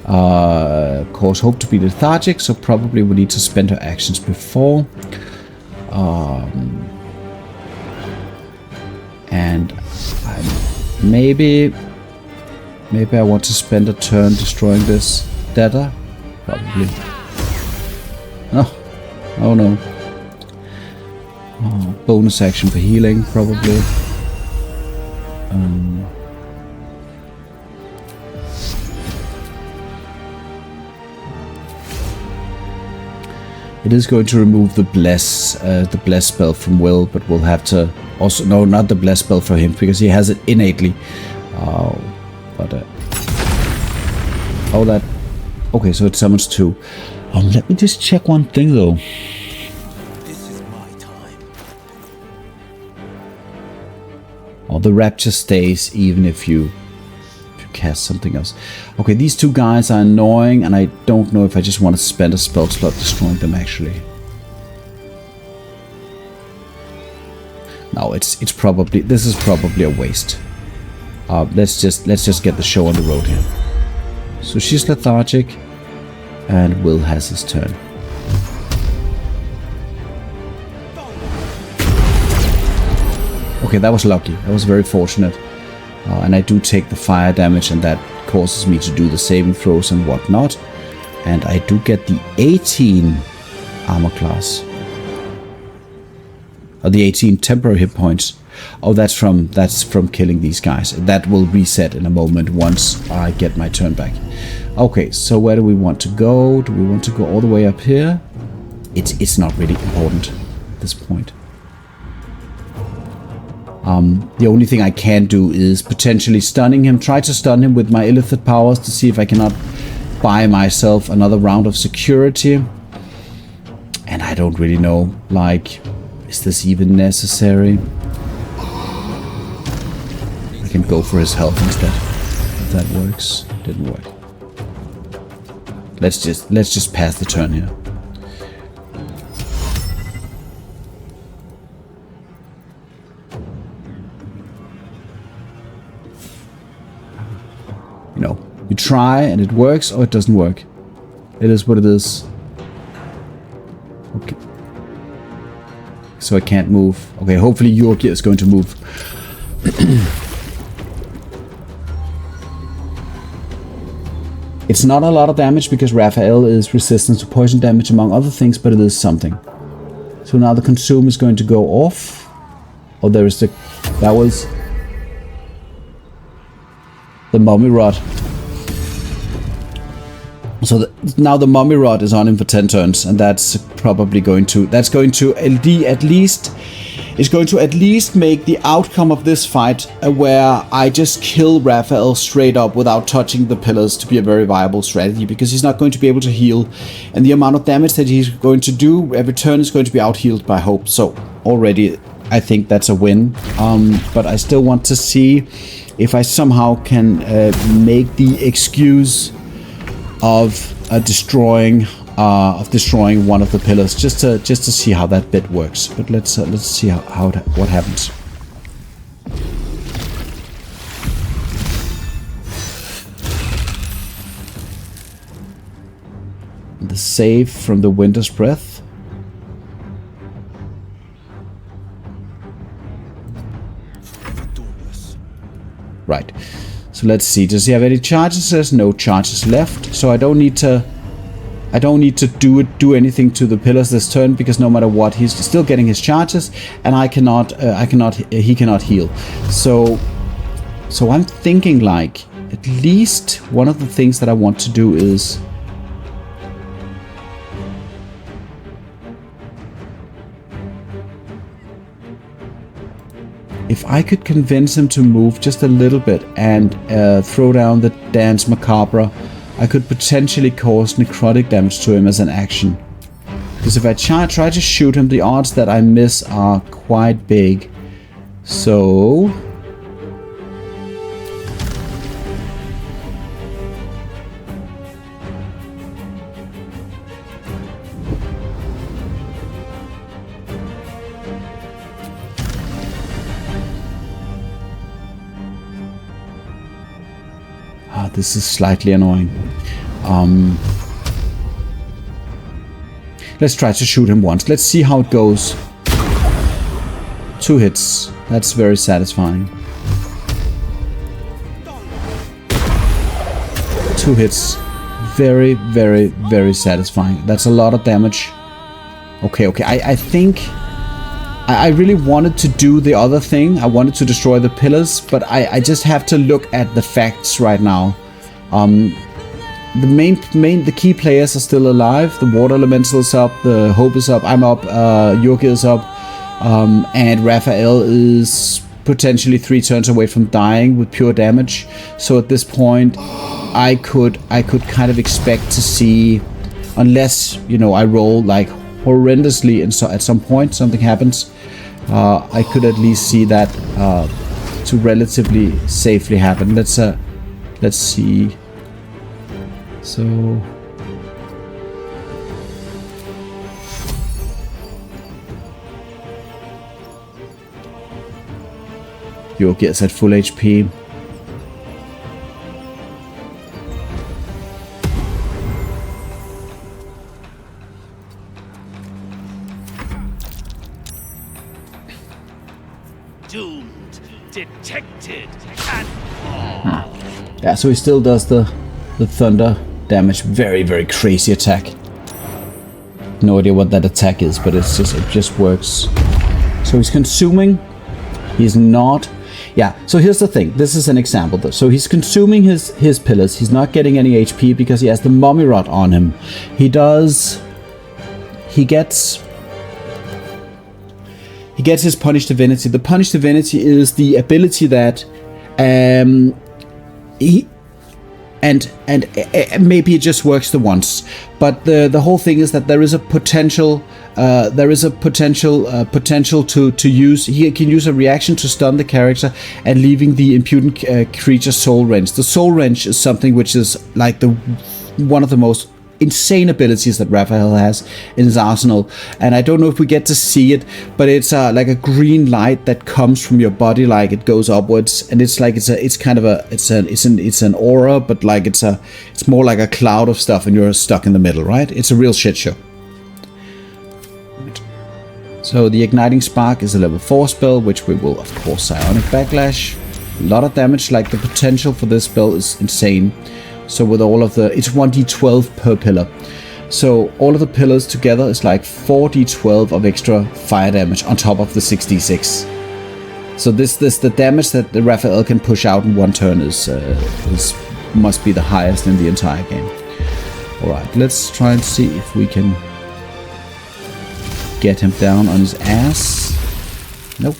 Cause hope to be lethargic, so probably we need to spend her actions before. And maybe I want to spend a turn destroying this dagger. Probably. Oh no. Bonus action for healing, probably. It is going to remove the bless spell from Wyll, but we'll have to also not the bless spell for him because he has it innately. Okay, so it summons 2. Let me just check one thing though. This is my time. The rapture stays even if you cast something else. Okay, these 2 guys are annoying, and I don't know if I just want to spend a spell slot destroying them actually. No, this is probably a waste. Let's just get the show on the road here. So she's lethargic, and Wyll has his turn. Okay, that was lucky. That was very fortunate. And I do take the fire damage, and that causes me to do the saving throws and whatnot. And I do get the 18 armor class. The 18 temporary hit points. Oh, that's from killing these guys. That will reset in a moment once I get my turn back. Okay, so where do we want to go? Do we want to go all the way up here? It's not really important at this point. The only thing I can do is potentially stunning him. Try to stun him with my illithid powers to see if I cannot buy myself another round of security. And I don't really know, like, is this even necessary? I can go for his health instead, if that works. Didn't work. Let's just pass the turn here. You know, you try and it works or it doesn't work. It is what it is. Okay. So I can't move. Okay, hopefully Yorkia is going to move. It's not a lot of damage because Raphael is resistant to poison damage among other things, but it is something. So now the consume is going to go off. Oh, there is that was the mummy rod. So now the mummy rod is on him for 10 turns, and that's probably going to at least make the outcome of this fight where I just kill Raphael straight up without touching the pillars to be a very viable strategy, because he's not going to be able to heal, and the amount of damage that he's going to do every turn is going to be out healed by hope. So already I think that's a win, but I still want to see if I somehow can make the excuse of destroying one of the pillars, just to see how that bit works. But let's see what happens. The save from the Winter's Breath. Right. So let's see. Does he have any charges? There's no charges left, so I don't need to do anything to the pillars this turn, because no matter what, he's still getting his charges, and he cannot heal. So I'm thinking, like, at least one of the things that I want to do is if I could convince him to move just a little bit and throw down the Dance Macabre, I could potentially cause necrotic damage to him as an action. Because if I try to shoot him, the odds that I miss are quite big. So this is slightly annoying. Let's try to shoot him once. Let's see how it goes. 2 hits. That's very satisfying. 2 hits. Very, very, very satisfying. That's a lot of damage. Okay. I think I really wanted to do the other thing. I wanted to destroy the pillars, but I just have to look at the facts right now. The key players are still alive. The water elemental is up. The hope is up. I'm up. Yorgi is up. And Raphael is potentially 3 turns away from dying with pure damage. So at this point, I could kind of expect to see, unless I roll like horrendously and so at some point something happens, I could at least see that to relatively safely happen. Let's see. So Yorgi is at full HP. Doomed, detected, and yeah, so he still does the thunder damage. Very, very crazy attack. No idea what that attack is, but it just works. So he's consuming. He's not. Yeah, so here's the thing. This is an example though. So he's consuming his pillars. He's not getting any HP because he has the mummy rod on him. He gets his Punished Divinity. The Punished Divinity is the ability that maybe it just works the once, but the whole thing is that there is a potential to use. He can use a reaction to stun the character and leaving the impudent creature soul wrench. The soul wrench is something which is like one of the most insane abilities that Raphael has in his arsenal, and I don't know if we get to see it, but it's like a green light that comes from your body, like it goes upwards, and it's like it's an aura, but like it's more like a cloud of stuff, and you're stuck in the middle, right? It's a real shit show. So the Igniting Spark is a level 4 spell, which we will of course Psionic Backlash. A lot of damage. Like the potential for this spell is insane. So with all of it's 1d12 per pillar. So all of the pillars together is like 4d12 of extra fire damage on top of the 6d6. So the damage that the Raphael can push out in one turn must be the highest in the entire game. Alright, let's try and see if we can get him down on his ass. Nope.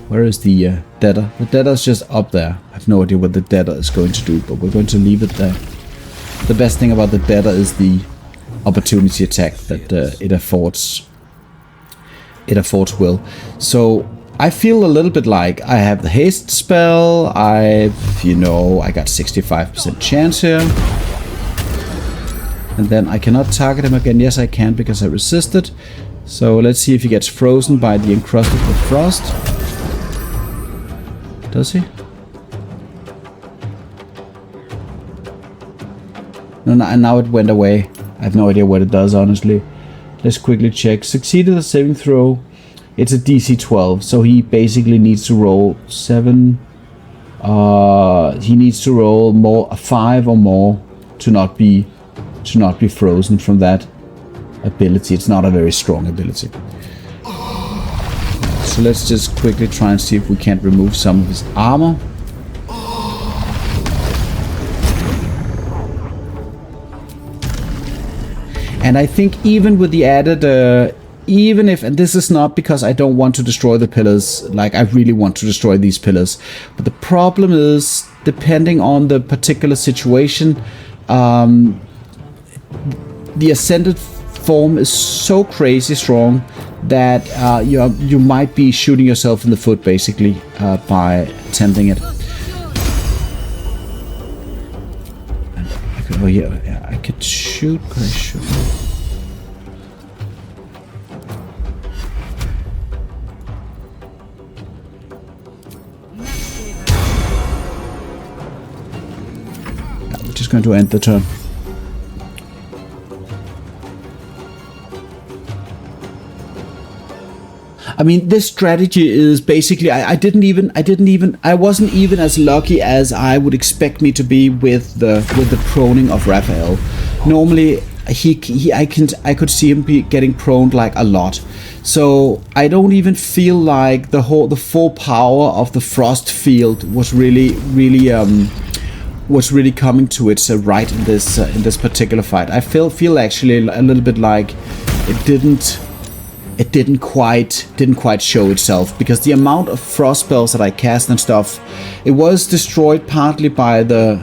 Where is the debtor? The debtor is just up there. I have no idea what the debtor is going to do, but we're going to leave it there. The best thing about the debtor is the opportunity attack that it affords. It affords Wyll. So I feel a little bit like I have the haste spell. I got 65% chance here. And then I cannot target him again. Yes, I can because I resisted. So let's see if he gets frozen by the encrusted with frost. Does he? No, now it went away. I have no idea what it does, honestly. Let's quickly check. Succeeded a saving throw. It's a DC 12, so he basically needs to roll 7. He needs to roll a 5 or more to not be frozen from that ability. It's not a very strong ability. So let's just quickly try and see if we can't remove some of his armor. And I think even with the added, and this is not because I don't want to destroy the pillars, like I really want to destroy these pillars, but the problem is, depending on the particular situation, the ascended form is so crazy strong that you might be shooting yourself in the foot, basically, by attempting it. Oh yeah, I could shoot. Could I shoot? just going to end the turn. I mean, this strategy is basically, I wasn't even as lucky as I would expect me to be with the proning of Raphael. Normally, I could see him getting proned like a lot. So I don't even feel like the full power of the frost field was really coming to its right in this particular fight. I feel actually a little bit like it didn't quite show itself, because the amount of frost spells that I cast and stuff, it was destroyed partly by the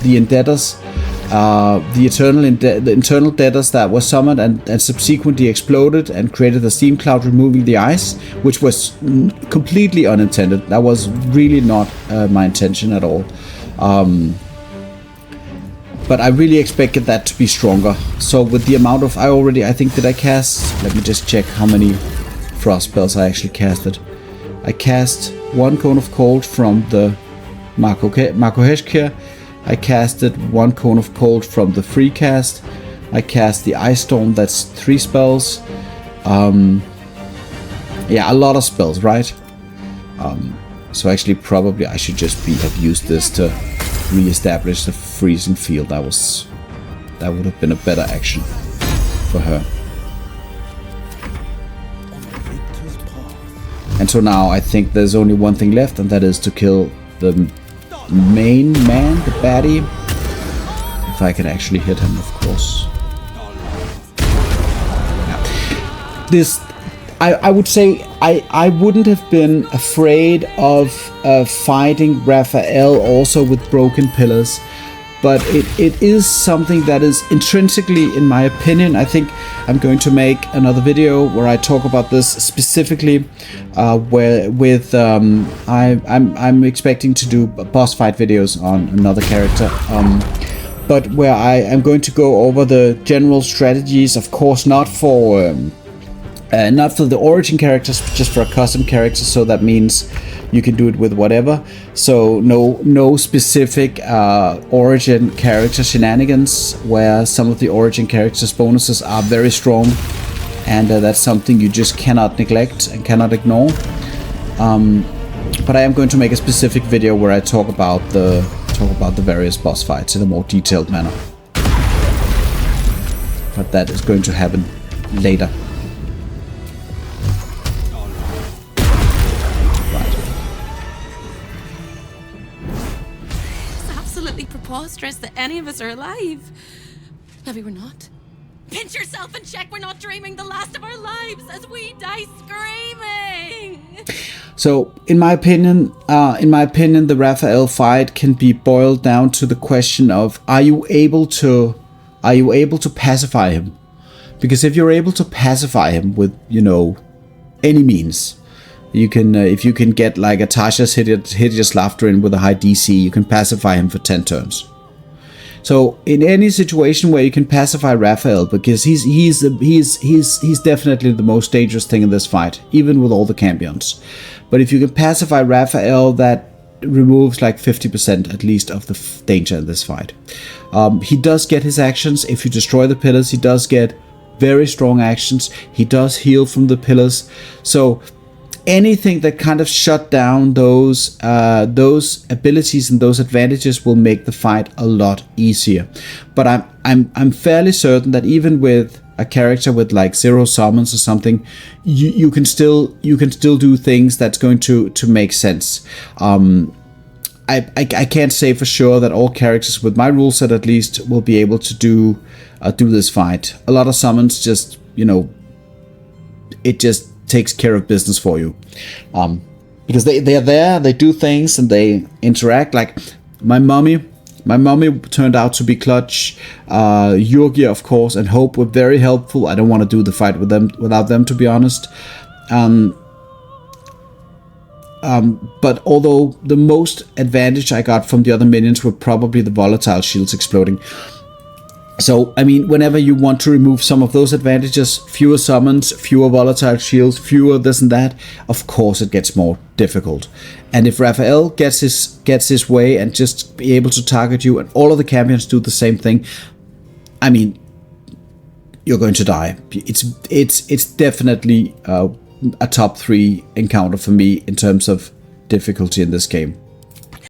Endetters, the internal Deathers that was summoned and subsequently exploded and created a steam cloud removing the ice, which was completely unintended. That was really not my intention at all. But I really expected that to be stronger. So with the amount of, I think did I cast, let me just check how many frost spells I actually casted. I cast 1 Cone of Cold from the Makoheshkia. I casted 1 Cone of Cold from the free cast. I cast the Ice Storm, that's 3 spells. Yeah, a lot of spells, right? So actually probably I should just have used this to re-establish the freezing field. That would have been a better action for her. And so now I think there's only one thing left, and that is to kill the main man, the baddie. If I can actually hit him, of course. Yeah. This, I would say I wouldn't have been afraid of fighting Raphael also with broken pillars, but it is something that is intrinsically, in my opinion, I think I'm going to make another video where I talk about this specifically, I'm expecting to do boss fight videos on another character, but where I am going to go over the general strategies, of course not for the origin characters, but just for a custom character. So that means you can do it with whatever. So no specific origin character shenanigans, where some of the origin characters bonuses are very strong, and that's something you just cannot neglect and cannot ignore. But I am going to make a specific video where I talk about the various boss fights in a more detailed manner. But that is going to happen later. Preposterous that any of us are alive. Maybe we're not. Pinch yourself and check we're not dreaming the last of our lives as we die screaming. So, in my opinion, the Raphael fight can be boiled down to the question of: Are you able to pacify him? Because if you're able to pacify him with, any means. You can, if you can get like a Tasha's hideous laughter in with a high DC, you can pacify him for 10 turns. So in any situation where you can pacify Raphael, because he's definitely the most dangerous thing in this fight, even with all the campions. But if you can pacify Raphael, that removes like 50% at least of the danger in this fight. He does get his actions. If you destroy the pillars, he does get very strong actions. He does heal from the pillars. So anything that kind of shut down those abilities and those advantages will make the fight a lot easier. But I'm fairly certain that even with a character with like 0 summons or something, you can still do things that's going to make sense. I can't say for sure that all characters with my rule set at least will be able to do this fight. A lot of summons just it just takes care of business for you, because they are there, they do things, and they interact. Like my mummy turned out to be clutch. Yurgi, of course, and Hope were very helpful. I don't want to do the fight without them, to be honest. But although the most advantage I got from the other minions were probably the volatile shields exploding, So, I mean, whenever you want to remove some of those advantages, fewer summons, fewer volatile shields, fewer this and that, of course it gets more difficult. And if Raphael gets his way and just be able to target you, and all of the champions do the same thing, I mean, you're going to die. It's definitely a top 3 encounter for me in terms of difficulty in this game.